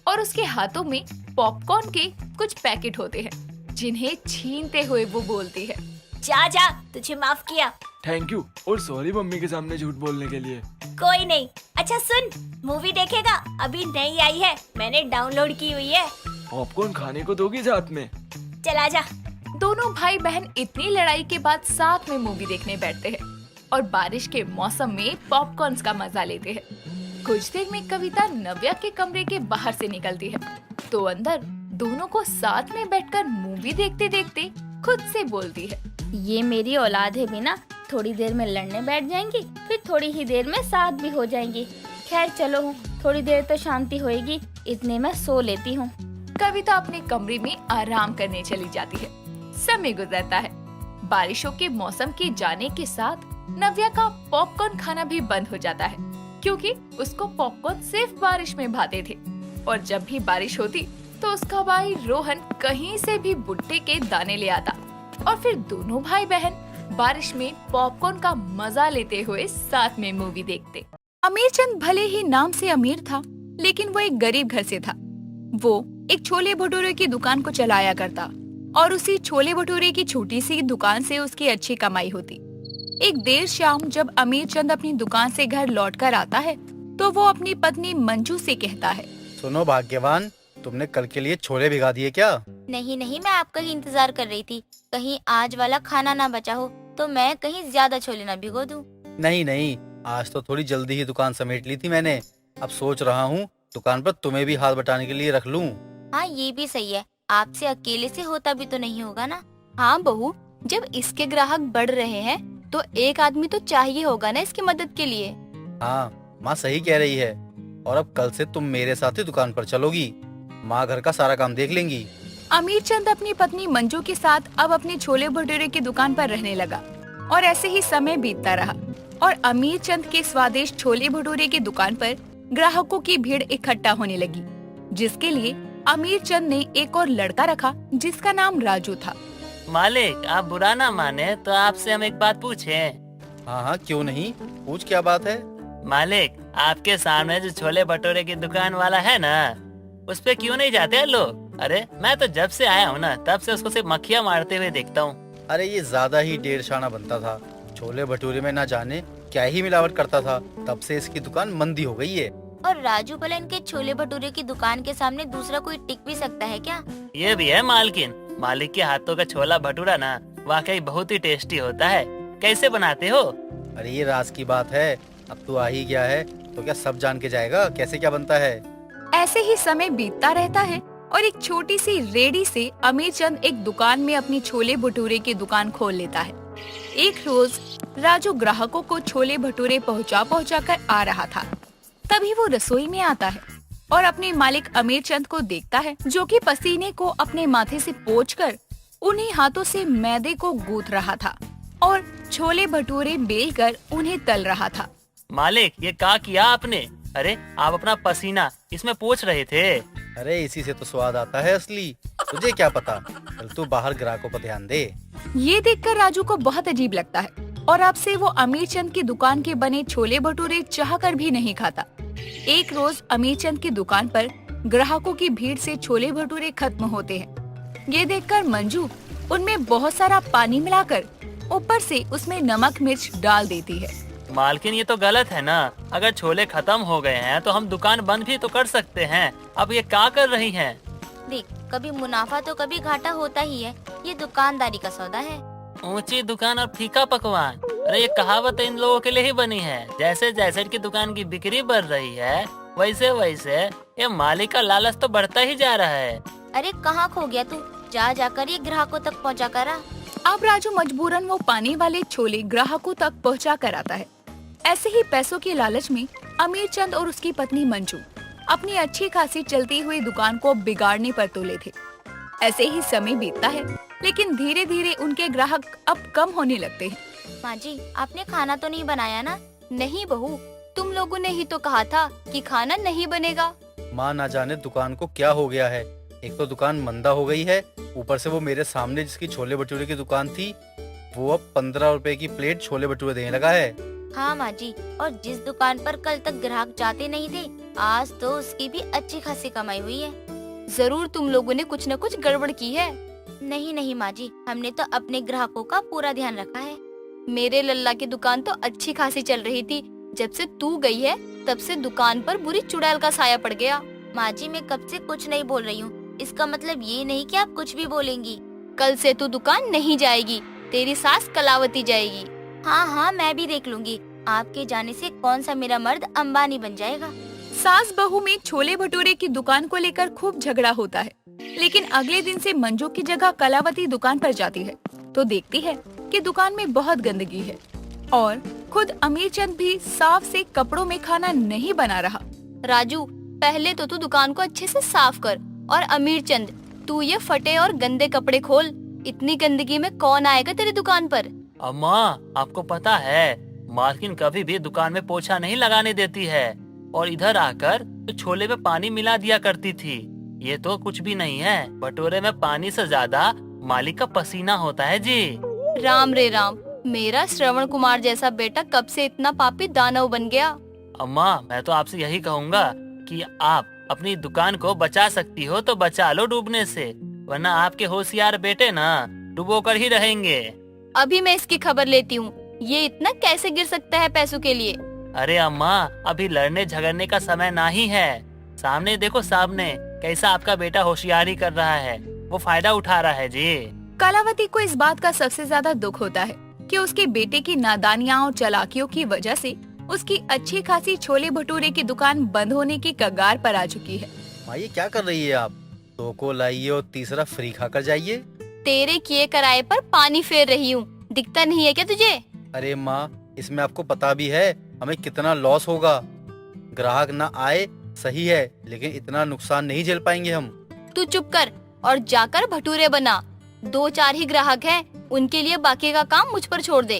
और उसके हाथों में पॉपकॉर्न के कुछ पैकेट होते हैं, जिन्हें छीनते हुए वो बोलती है, जा जा, तुझे माफ किया। थैंक यू और सॉरी मम्मी के सामने झूठ बोलने के लिए। कोई नहीं। अच्छा सुन, मूवी देखेगा? अभी नई आई है, मैंने डाउनलोड की हुई है। पॉपकॉर्न खाने को दोगी साथ में? चला जा। दोनों भाई बहन इतनी लड़ाई के बाद साथ में मूवी देखने बैठते हैं और बारिश के मौसम में पॉपकॉर्न का मजा लेते हैं। कुछ देर में कविता नव्या के कमरे के बाहर से निकलती है तो अंदर दोनों को साथ में बैठकर मूवी देखते देखते खुद से बोलती है, ये मेरी औलाद भी ना थोड़ी देर में लड़ने बैठ जाएंगी, फिर थोड़ी ही देर में साथ भी हो जाएंगी। खैर चलो, थोड़ी देर तो शांति होएगी, इतने में सो लेती हूँ। कविता अपने कमरे में आराम करने चली जाती है। समय गुजरता है। बारिशों के मौसम के जाने के साथ नव्या का पॉपकॉर्न खाना भी बंद हो जाता है, क्योंकि उसको पॉपकॉर्न सिर्फ बारिश में भाते थे और जब भी बारिश होती तो उसका भाई रोहन कहीं से भी भुट्टे के दाने ले आता और फिर दोनों भाई बहन बारिश में पॉपकॉर्न का मजा लेते हुए साथ में मूवी देखते। अमीरचंद भले ही नाम से अमीर था, लेकिन वो एक गरीब घर से था। वो एक छोले भटूरे की दुकान को चलाया करता और उसी छोले भटूरे की छोटी सी दुकान से उसकी अच्छी कमाई होती। एक देर शाम जब अमीरचंद अपनी दुकान से घर लौटकर आता है तो वो अपनी पत्नी मंजू से कहता है, सुनो भाग्यवान, तुमने कल के लिए छोले भिगा दिए क्या? नहीं नहीं, मैं आपका ही इंतजार कर रही थी। कहीं आज वाला खाना ना बचा हो तो मैं कहीं ज्यादा छोले ना भिगो दूं। नहीं नहीं, आज तो थोड़ी जल्दी ही दुकान समेट ली थी मैंने। अब सोच रहा हूँ दुकान पर तुम्हें भी हाथ बटाने के लिए रख लूँ। हाँ ये भी सही है, आपसे अकेले से होता भी तो नहीं होगा ना। हाँ बहू, जब इसके ग्राहक बढ़ रहे हैं तो एक आदमी तो चाहिए होगा ना इसकी मदद के लिए। हाँ माँ सही कह रही है। और अब कल से तुम मेरे साथ ही दुकान पर चलोगी, माँ घर का सारा काम देख लेंगी। अमीरचंद अपनी पत्नी मंजू के साथ अब अपने छोले भटूरे की दुकान पर रहने लगा और ऐसे ही समय बीतता रहा और अमीरचंद के स्वादिष्ट छोले भटूरे की दुकान पर ग्राहकों की भीड़ इकट्ठा होने लगी, जिसके लिए अमीरचंद ने एक और लड़का रखा जिसका नाम राजू था। मालिक, आप बुरा ना माने तो आपसे हम एक बात पूछे। हाँ हाँ क्यों नहीं, पूछ क्या बात है। मालिक, आपके सामने जो छोले भटूरे की दुकान वाला है ना, उस पे क्यों नहीं जाते हैं लोग? अरे मैं तो जब से आया हूँ ना तब से उसको सिर्फ मक्खियाँ मारते हुए देखता हूँ। अरे ये ज्यादा ही डेढ़ शाना बनता था, छोले भटूरे में ना जाने क्या ही मिलावट करता था, तब से इसकी दुकान मंदी हो गई है। और राजू भला इनके छोले भटूरे की दुकान के सामने दूसरा कोई टिक भी सकता है क्या? ये भी है मालकिन, मालिक के हाथों का छोला भटूरा ना वाकई बहुत ही टेस्टी होता है। कैसे बनाते हो? अरे ये राज की बात है, अब तू आ ही गया है तो क्या सब जान के जाएगा कैसे क्या बनता है। ऐसे ही समय बीतता रहता है और एक छोटी सी रेडी से अमीरचंद एक दुकान में अपनी छोले भटूरे की दुकान खोल लेता है। एक रोज राजू ग्राहकों को छोले भटूरे पहुंचा कर आ रहा था। तभी वो रसोई में आता है और अपने मालिक अमीरचंद को देखता है, जो कि पसीने को अपने माथे से पोंछकर उन्हीं हाथों से मैदे को गूंथ रहा था और छोले भटूरे बेलकर उन्हें तल रहा था। मालिक, ये क्या किया आपने? अरे आप अपना पसीना इसमें पोंछ रहे थे। अरे इसी से तो स्वाद आता है असली, तुझे क्या पता। चल तू बाहर ग्राहकों पर ध्यान दे। ये देखकर राजू को बहुत अजीब लगता है और अब से वो अमीरचंद की दुकान के बने छोले भटूरे चाहकर भी नहीं खाता। एक रोज अमीरचंद की दुकान पर ग्राहकों की भीड़ से छोले भटूरे खत्म होते हैं। ये देखकर मंजू उनमें बहुत सारा पानी मिलाकर ऊपर से उसमें नमक मिर्च डाल देती है। मालकिन, ये तो गलत है ना। अगर छोले खत्म हो गए हैं तो हम दुकान बंद भी तो कर सकते हैं। अब ये क्या कर रही हैं? देख, कभी मुनाफा तो कभी घाटा होता ही है, ये दुकानदारी का सौदा है। ऊंची दुकान और फीका पकवान, अरे ये कहावत इन लोगों के लिए ही बनी है। जैसे जैसे की दुकान की बिक्री बढ़ रही है वैसे वैसे ये मालिक का लालच तो बढ़ता ही जा रहा है। अरे कहाँ खो गया तू? जा जाकर ये ग्राहकों तक पहुँचा कर आ। अब राजू मजबूरन वो पानी वाले छोले ग्राहकों तक पहुँचा कर आता है। ऐसे ही पैसों के लालच में अमीरचंद और उसकी पत्नी मंजू अपनी अच्छी खासी चलती हुई दुकान को बिगाड़ने पर तुले थे। ऐसे ही समय बीतता है, लेकिन धीरे धीरे उनके ग्राहक अब कम होने लगते हैं। माँ जी, आपने खाना तो नहीं बनाया ना? नहीं बहू, तुम लोगों ने ही तो कहा था कि खाना नहीं बनेगा। माँ ना जाने दुकान को क्या हो गया है। एक तो दुकान मंदा हो गई है, ऊपर से वो मेरे सामने जिसकी छोले भटूरे की दुकान थी वो अब 15 रुपए की प्लेट छोले भटूरे देने लगा है। हाँ माँ जी, और जिस दुकान पर कल तक ग्राहक जाते नहीं थे, आज तो उसकी भी अच्छी खासी कमाई हुई है। जरूर तुम लोगों ने कुछ न कुछ गड़बड़ की है। नहीं नहीं माँ जी, हमने तो अपने ग्राहकों का पूरा ध्यान रखा है। मेरे लल्ला की दुकान तो अच्छी खासी चल रही थी, जब से तू गई है तब से दुकान पर बुरी चुड़ैल का साया पड़ गया। माँ जी, मैं कब से कुछ नहीं बोल रही हूँ, इसका मतलब ये नहीं कि आप कुछ भी बोलेंगी। कल से तू दुकान नहीं जाएगी, तेरी सास कलावती जाएगी। हाँ हाँ, मैं भी देख लूंगी। आपके जाने से कौन सा मेरा मर्द अंबानी बन जाएगा। सास बहू में छोले भटूरे की दुकान को लेकर खूब झगड़ा होता है, लेकिन अगले दिन से मंजू की जगह कलावती दुकान पर जाती है तो देखती है कि दुकान में बहुत गंदगी है और खुद अमीरचंद भी साफ से कपड़ों में खाना नहीं बना रहा। राजू, पहले तो तू दुकान को अच्छे से साफ कर, और अमीरचंद, तू ये फटे और गंदे कपड़े खोल। इतनी गंदगी में कौन आएगा तेरी दुकान पर? अम्मा, आपको पता है मालकिन कभी भी दुकान में पोछा नहीं लगाने देती है और इधर आकर तो छोले में पानी मिला दिया करती थी। ये तो कुछ भी नहीं है, भटूरे में पानी से ज्यादा मालिक का पसीना होता है जी। राम रे राम, मेरा श्रवण कुमार जैसा बेटा कब से इतना पापी दानव बन गया? अम्मा, मैं तो आपसे यही कहूँगा कि आप अपनी दुकान को बचा सकती हो तो बचा लो डूबने से, वरना आपके होशियार बेटे ना डूबो कर ही रहेंगे। अभी मैं इसकी खबर लेती हूँ, ये इतना कैसे गिर सकता है पैसों के लिए? अरे अम्मा, अभी लड़ने झगड़ने का समय नहीं है। सामने देखो, सामने कैसा आपका बेटा होशियारी कर रहा है, वो फायदा उठा रहा है जी। कलावती को इस बात का सबसे ज्यादा दुख होता है कि उसके बेटे की नादानियां और चालाकियों की वजह से उसकी अच्छी खासी छोले भटूरे की दुकान बंद होने की कगार पर आ चुकी है। माँ, ये क्या कर रही है आप? 2 को लाइए और तीसरा फ्री खाकर जाइए। तेरे किए कराए पर पानी फेर रही हूँ, दिखता नहीं है क्या तुझे? अरे माँ, इसमें आपको पता भी है हमें कितना लॉस होगा। ग्राहक ना आए सही है, लेकिन इतना नुकसान नहीं झेल पाएंगे हम। तू चुप कर और जाकर भटूरे बना। 2-4 ही ग्राहक हैं, उनके लिए बाकी का काम मुझ पर छोड़ दे।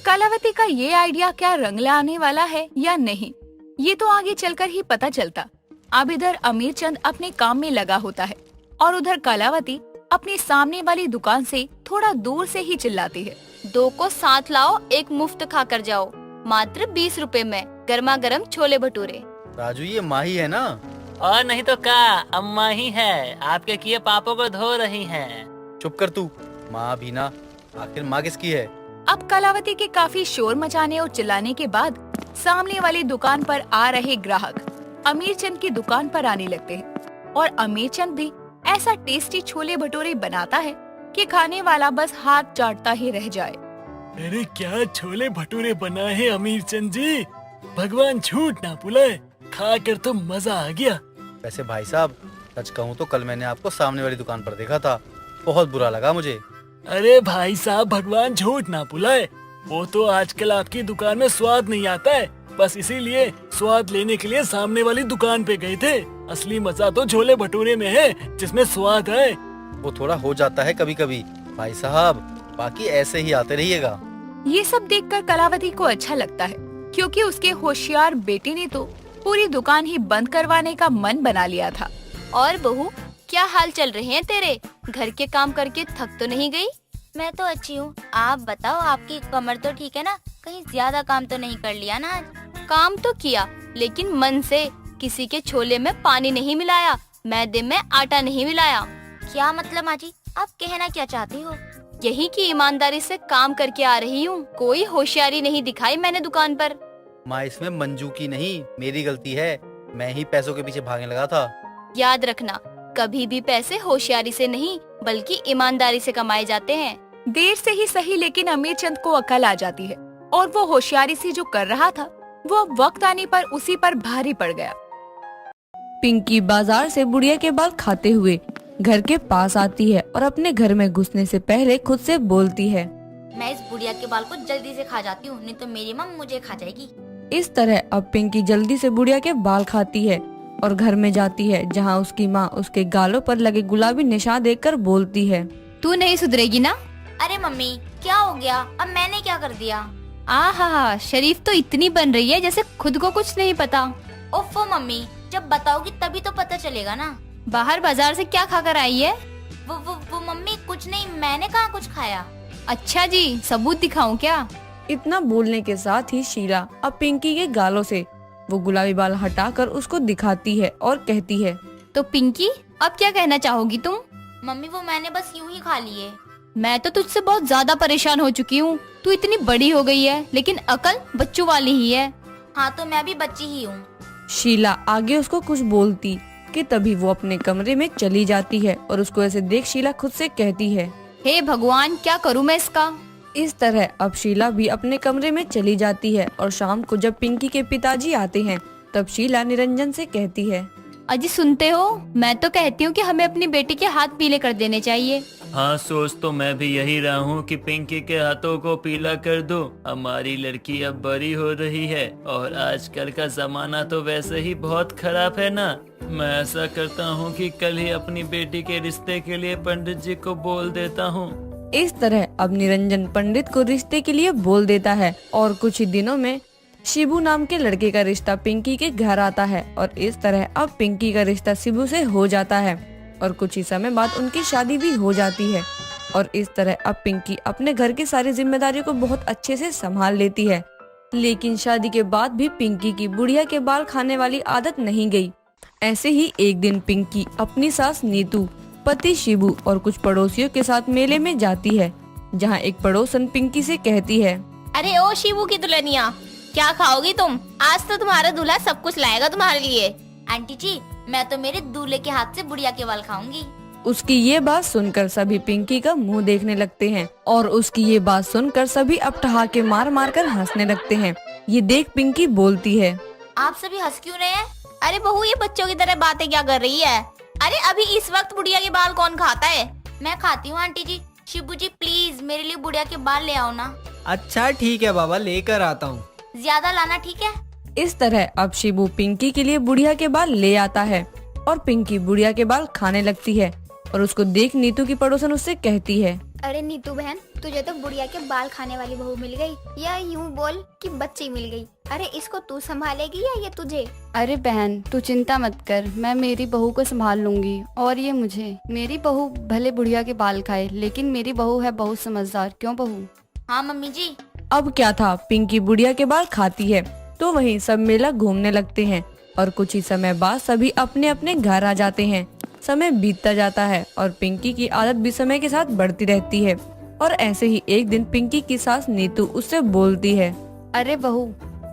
कलावती का ये आइडिया क्या रंग लाने वाला है या नहीं, ये तो आगे चलकर ही पता चलता। अब इधर अमीरचंद अपने काम में लगा होता है और उधर कलावती अपने सामने वाली दुकान से थोड़ा दूर से ही चिल्लाती है, 2 को साथ लाओ, एक मुफ्त खा कर जाओ, मात्र 20 रुपए में गर्मा गर्म छोले भटूरे। राजू, ये माँ ही है ना? और नहीं तो क्या, अम्मा ही है, आपके किए पापों को धो रही हैं। चुप कर तू। माँ भी ना, आखिर माँ किसकी है? अब कलावती के काफी शोर मचाने और चिल्लाने के बाद सामने वाली दुकान पर आ रहे ग्राहक अमीरचंद की दुकान पर आने लगते हैं और अमीरचंद भी ऐसा टेस्टी छोले भटूरे बनाता है कि खाने वाला बस हाथ चाटता ही रह जाए। अरे क्या छोले भटूरे बनाए हैं अमीर चंद जी, भगवान झूठ ना बुलाए, खा कर तो मजा आ गया। वैसे भाई साहब सच कहूँ तो कल मैंने आपको सामने वाली दुकान पर देखा था, बहुत बुरा लगा मुझे। अरे भाई साहब भगवान झूठ ना बुलाए, वो तो आजकल आपकी दुकान में स्वाद नहीं आता है, बस इसीलिए स्वाद लेने के लिए सामने वाली दुकान पे गए थे। असली मजा तो छोले भटूरे में है जिसमें स्वाद है। वो थोड़ा हो जाता है कभी कभी भाई साहब, बाकी ऐसे ही आते रहिएगा। ये सब देखकर कलावती को अच्छा लगता है क्योंकि उसके होशियार बेटे ने तो पूरी दुकान ही बंद करवाने का मन बना लिया था। और बहू, क्या हाल चल रहे हैं तेरे? घर के काम करके थक तो नहीं गई? मैं तो अच्छी हूँ, आप बताओ आपकी कमर तो ठीक है ना? कहीं ज्यादा काम तो नहीं कर लिया ना आज? काम तो किया लेकिन मन से। किसी के छोले में पानी नहीं मिलाया, मैदे में आटा नहीं मिलाया। क्या मतलब माँ जी, आप कहना क्या चाहती हो? यही कि ईमानदारी से काम करके आ रही हूँ, कोई होशियारी नहीं दिखाई मैंने दुकान पर। माँ इसमें मंजू की नहीं मेरी गलती है, मैं ही पैसों के पीछे भागने लगा था। याद रखना, कभी भी पैसे होशियारी से नहीं बल्कि ईमानदारी से कमाए जाते हैं। देर से ही सही लेकिन अमीर चंद को अकल आ जाती है और वो होशियारी से जो कर रहा था वो अब वक्त आने पर उसी पर भारी पड़ गया। पिंकी बाजार से बुढ़िया के बाल खाते हुए घर के पास आती है और अपने घर में घुसने से पहले खुद से बोलती है, मैं इस बुढ़िया के बाल को जल्दी से खा जाती हूँ, नहीं तो मेरी माँ मुझे खा जाएगी। इस तरह अब पिंकी जल्दी से बुढ़िया के बाल खाती है और घर में जाती है जहाँ उसकी माँ उसके गालों पर लगे गुलाबी निशान देखकर बोलती है, तू नहीं सुधरेगी ना? अरे मम्मी क्या हो गया, अब मैंने क्या कर दिया? आहा, शरीफ तो इतनी बन रही है जैसे खुद को कुछ नहीं पता। ओफो मम्मी, जब बताओगी तभी तो पता चलेगा ना। बाहर बाजार से क्या खाकर आई है? वो मम्मी कुछ नहीं, मैंने कहाँ कुछ खाया। अच्छा जी, सबूत दिखाऊं क्या? इतना बोलने के साथ ही शीला अब पिंकी के गालों से वो गुलाबी बाल हटाकर उसको दिखाती है और कहती है, तो पिंकी अब क्या कहना चाहोगी तुम? मम्मी वो मैंने बस यूं ही खा लिए। मैं तो तुझसे बहुत ज्यादा परेशान हो चुकी हूँ। तू इतनी बड़ी हो गई है लेकिन अकल बच्चों वाली ही है। हाँ तो मैं भी बच्ची ही हूँ। शीला आगे उसको कुछ बोलती कि तभी वो अपने कमरे में चली जाती है और उसको ऐसे देख शीला खुद से कहती है, हे भगवान, क्या करूँ मैं इसका? इस तरह अब शीला भी अपने कमरे में चली जाती है और शाम को जब पिंकी के पिताजी आते हैं तब शीला निरंजन से कहती है, अजी सुनते हो, मैं तो कहती हूँ कि हमें अपनी बेटी के हाथ पीले कर देने चाहिए। हाँ सोच तो मैं भी यही रहा हूँ कि पिंकी के हाथों को पीला कर दो। हमारी लड़की अब बड़ी हो रही है और आजकल का जमाना तो वैसे ही बहुत खराब है ना। मैं ऐसा करता हूँ कि कल ही अपनी बेटी के रिश्ते के लिए पंडित जी को बोल देता हूँ। इस तरह अब निरंजन पंडित को रिश्ते के लिए बोल देता है और कुछ ही दिनों में शिबू नाम के लड़के का रिश्ता पिंकी के घर आता है और इस तरह अब पिंकी का रिश्ता शिबू से हो जाता है और कुछ ही समय बाद उनकी शादी भी हो जाती है। और इस तरह अब पिंकी अपने घर की सारी जिम्मेदारियों को बहुत अच्छे से संभाल लेती है। लेकिन शादी के बाद भी पिंकी की बुढ़िया के बाल खाने वाली आदत नहीं गई। ऐसे ही एक दिन पिंकी अपनी सास नीतू, पति शिबू और कुछ पड़ोसियों के साथ मेले में जाती है जहाँ एक पड़ोसन पिंकी से कहती है, अरे ओ शिबू की दुल्हनिया, क्या खाओगी तुम? आज तो तुम्हारा दूल्हा सब कुछ लाएगा तुम्हारे लिए। आंटी जी, मैं तो मेरे दूल्हे के हाथ से बुढ़िया के बाल खाऊंगी। उसकी ये बात सुनकर सभी पिंकी का मुंह देखने लगते हैं और उसकी ये बात सुनकर सभी अब ठहाके मार मार कर हंसने लगते हैं। ये देख पिंकी बोलती है, आप सभी हंस क्यों रहे हैं? अरे बहू, ये बच्चों की तरह बातें क्या कर रही है? अरे अभी इस वक्त बुढ़िया के बाल कौन खाता है? मैं खाती हूँ आंटी जी। शिबू जी प्लीज मेरे लिए बुढ़िया के बाल ले आओ ना। अच्छा ठीक है बाबा, लेकर आता हूँ। ज्यादा लाना, ठीक है? इस तरह अब शिबू पिंकी के लिए बुढ़िया के बाल ले आता है और पिंकी बुढ़िया के बाल खाने लगती है और उसको देख नीतू की पड़ोसन उससे कहती है, अरे नीतू बहन, तुझे तो बुढ़िया के बाल खाने वाली बहू मिल गई, या यूं बोल कि बच्ची मिल गई। अरे इसको तू संभालेगी या ये तुझे? अरे बहन तू चिंता मत कर, मैं मेरी बहू को संभाल लूंगी। और ये मुझे, मेरी बहू भले बुढ़िया के बाल खाए लेकिन मेरी बहू है बहुत समझदार। क्यों बहू? हाँ मम्मी जी। अब क्या था, पिंकी बुढ़िया के बाल खाती है तो वहीं सब मेला घूमने लगते हैं और कुछ ही समय बाद सभी अपने अपने घर आ जाते हैं। समय बीतता जाता है और पिंकी की आदत भी समय के साथ बढ़ती रहती है। और ऐसे ही एक दिन पिंकी की सास नीतू उससे बोलती है, अरे बहू।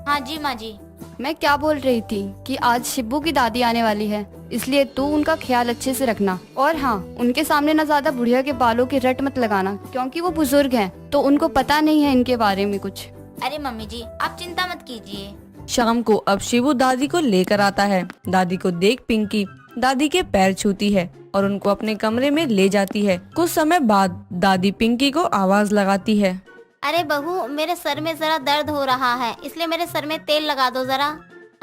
हाँ जी माँ जी। मैं क्या बोल रही थी कि आज शिबू की दादी आने वाली है, इसलिए तू उनका ख्याल अच्छे से रखना। और हाँ, उनके सामने न ज्यादा बुढ़िया के बालों की रट मत लगाना, क्योंकि वो बुजुर्ग हैं तो उनको पता नहीं है इनके बारे में कुछ। अरे मम्मी जी, आप चिंता मत कीजिए। शाम को अब शिबू दादी को लेकर आता है। दादी को देख पिंकी दादी के पैर छूती है और उनको अपने कमरे में ले जाती है। कुछ समय बाद दादी पिंकी को आवाज लगाती है, अरे बहू, मेरे सर में जरा दर्द हो रहा है, इसलिए मेरे सर में तेल लगा दो जरा।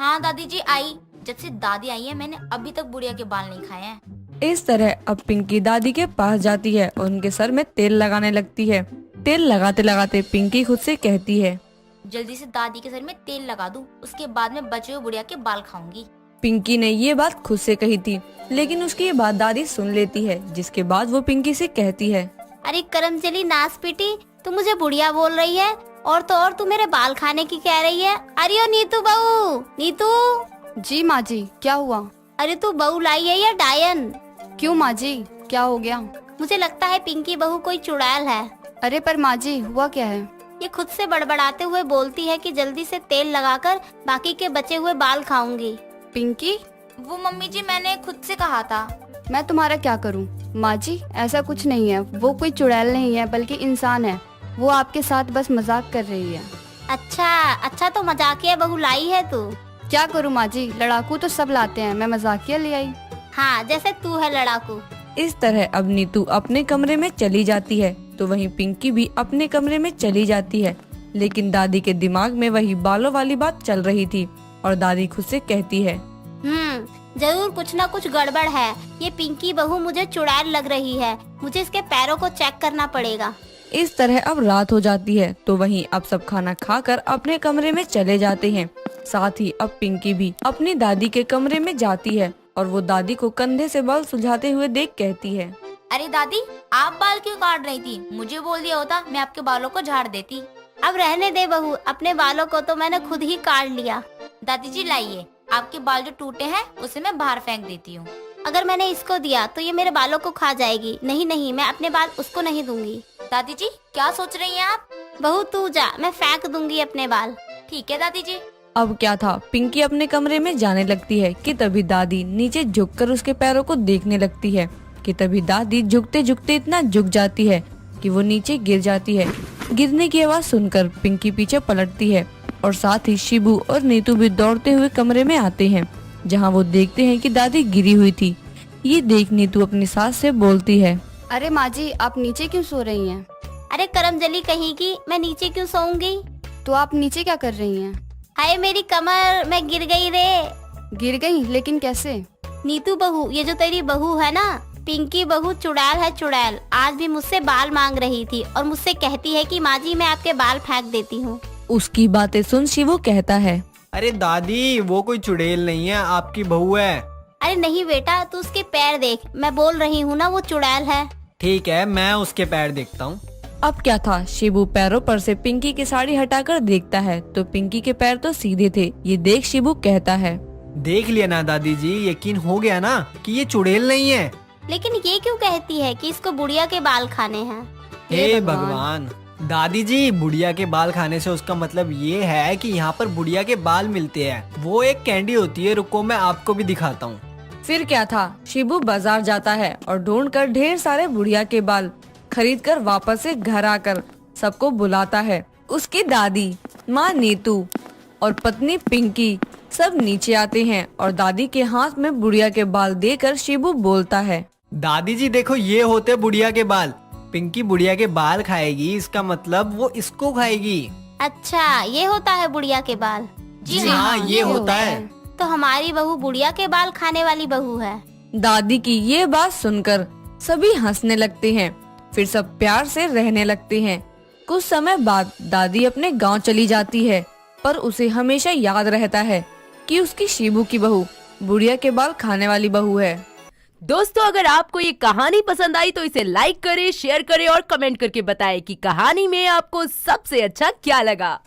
हाँ दादी जी आई। जब से दादी आई है मैंने अभी तक बुढ़िया के बाल नहीं खाए हैं। इस तरह अब पिंकी दादी के पास जाती है और उनके सर में तेल लगाने लगती है। तेल लगाते लगाते पिंकी खुद से कहती है, जल्दी से दादी के सर में तेल लगा दूं, उसके बाद में बचे हुए बुढ़िया के बाल खाऊंगी। पिंकी ने ये बात खुद से कही थी, लेकिन उसकी ये बात दादी सुन लेती है, जिसके बाद वो पिंकी से कहती है, अरे करमचली नास पीटी, तू मुझे बुढ़िया बोल रही है और तो और तू मेरे बाल खाने की कह रही है। अरे ओ नीतू बहू, नीतू। जी माँ जी, क्या हुआ? अरे तू बहू लाई है या डायन? क्यों माँ जी, क्या हो गया? मुझे लगता है पिंकी बहू कोई चुड़ैल है। अरे पर माँ जी, हुआ क्या है? ये खुद से बड़बड़ाते हुए बोलती है कि जल्दी से तेल लगाकर बाकी के बचे हुए बाल खाऊंगी। पिंकी? वो मम्मी जी मैंने खुद से कहा था। मैं तुम्हारा क्या करूं? माँ जी, ऐसा कुछ नहीं है, वो कोई चुड़ैल नहीं है बल्कि इंसान है। वो आपके साथ बस मजाक कर रही है। अच्छा तो मजाकिया बहू लाई है तू। क्या करूं माँ जी, लड़ाकू तो सब लाते हैं, मैं मजाकिया ले आई। हाँ, जैसे तू है लड़ाकू। इस तरह अब नीतू अपने कमरे में चली जाती है तो वहीं पिंकी भी अपने कमरे में चली जाती है। लेकिन दादी के दिमाग में वही बालों वाली बात चल रही थी और दादी खुद से कहती है, जरूर कुछ ना कुछ गड़बड़ है। ये पिंकी बहू मुझे चुड़ैल लग रही है, मुझे इसके पैरों को चेक करना पड़ेगा। इस तरह अब रात हो जाती है तो वहीं अब सब खाना खाकर अपने कमरे में चले जाते हैं। साथ ही अब पिंकी भी अपनी दादी के कमरे में जाती है और वो दादी को कंधे से बाल सुलझाते हुए देख कहती है, अरे दादी, आप बाल क्यों काट रही थी? मुझे बोल दिया होता, मैं आपके बालों को झाड़ देती। अब रहने दे बहू, अपने बालों को तो मैंने खुद ही काट लिया। दादी जी लाइए, आपके बाल जो टूटे हैं उसे मैं बाहर फेंक देती हूँ। अगर मैंने इसको दिया तो ये मेरे बालों को खा जाएगी। नहीं, मैं अपने बाल उसको नहीं दूंगी। दादी जी क्या सोच रही हैं आप? बहू तू जा, मैं फेंक दूंगी अपने बाल। ठीक है दादी जी। अब क्या था, पिंकी अपने कमरे में जाने लगती है कि तभी दादी नीचे झुककर उसके पैरों को देखने लगती है कि तभी दादी झुकते झुकते इतना झुक जाती है कि वो नीचे गिर जाती है। गिरने की आवाज सुनकर पिंकी पीछे पलटती है और साथ ही शिबू और नीतू भी दौड़ते हुए कमरे में आते हैं, जहाँ वो देखते हैं कि दादी गिरी हुई थी। ये देख नीतू अपनी सास से बोलती है, अरे माँ जी, आप नीचे क्यों सो रही हैं? अरे करमजली कहीं की, मैं नीचे क्यों सोऊंगी? तो आप नीचे क्या कर रही हैं? हाय मेरी कमर, मैं गिर गई रे। गिर गई? लेकिन कैसे? नीतू बहू, ये जो तेरी बहू है ना, पिंकी बहू चुड़ैल है, चुड़ैल। आज भी मुझसे बाल मांग रही थी और मुझसे कहती है कि माँ जी मैं आपके बाल फेंक देती हूँ। उसकी बातें सुन शिवू कहता है, अरे दादी, वो कोई चुड़ैल नहीं है, आपकी बहू है। अरे नहीं बेटा, तू उसके पैर देख, मैं बोल रही हूँ ना वो चुड़ैल है। ठीक है, मैं उसके पैर देखता हूँ। अब क्या था, शिबू पैरों पर से पिंकी की साड़ी हटाकर देखता है तो पिंकी के पैर तो सीधे थे। ये देख शिबू कहता है, देख लिया ना दादी जी, यकीन हो गया ना कि ये चुड़ैल नहीं है। लेकिन ये क्यों कहती है कि इसको बुढ़िया के बाल खाने हैं? हे भगवान। दादी जी, बुढ़िया के बाल खाने से उसका मतलब ये है कि यहाँ पर बुढ़िया के बाल मिलते हैं। वो एक कैंडी होती है, रुको मैं आपको भी दिखाता हूँ। फिर क्या था, शिबू बाजार जाता है और ढूंढकर ढेर सारे बुढ़िया के बाल खरीदकर वापस से घर आकर सबको बुलाता है। उसकी दादी, माँ नीतू और पत्नी पिंकी सब नीचे आते हैं और दादी के हाथ में बुढ़िया के बाल देकर शिबू बोलता है, दादी जी देखो, ये होते बुढ़िया के बाल। पिंकी बुढ़िया के बाल खाएगी, इसका मतलब वो इसको खाएगी। अच्छा, ये होता है बुढ़िया के बाल? जी हाँ, ये होता है। तो हमारी बहू बुढ़िया के बाल खाने वाली बहू है। दादी की ये बात सुनकर सभी हंसने लगते हैं, फिर सब प्यार से रहने लगते हैं। कुछ समय बाद दादी अपने गांव चली जाती है, पर उसे हमेशा याद रहता है कि उसकी शिबू की बहू बुढ़िया के बाल खाने वाली बहू है। दोस्तों, अगर आपको ये कहानी पसंद आई तो इसे लाइक करें, शेयर करें और कमेंट करके बताएं कि कहानी में आपको सबसे अच्छा क्या लगा।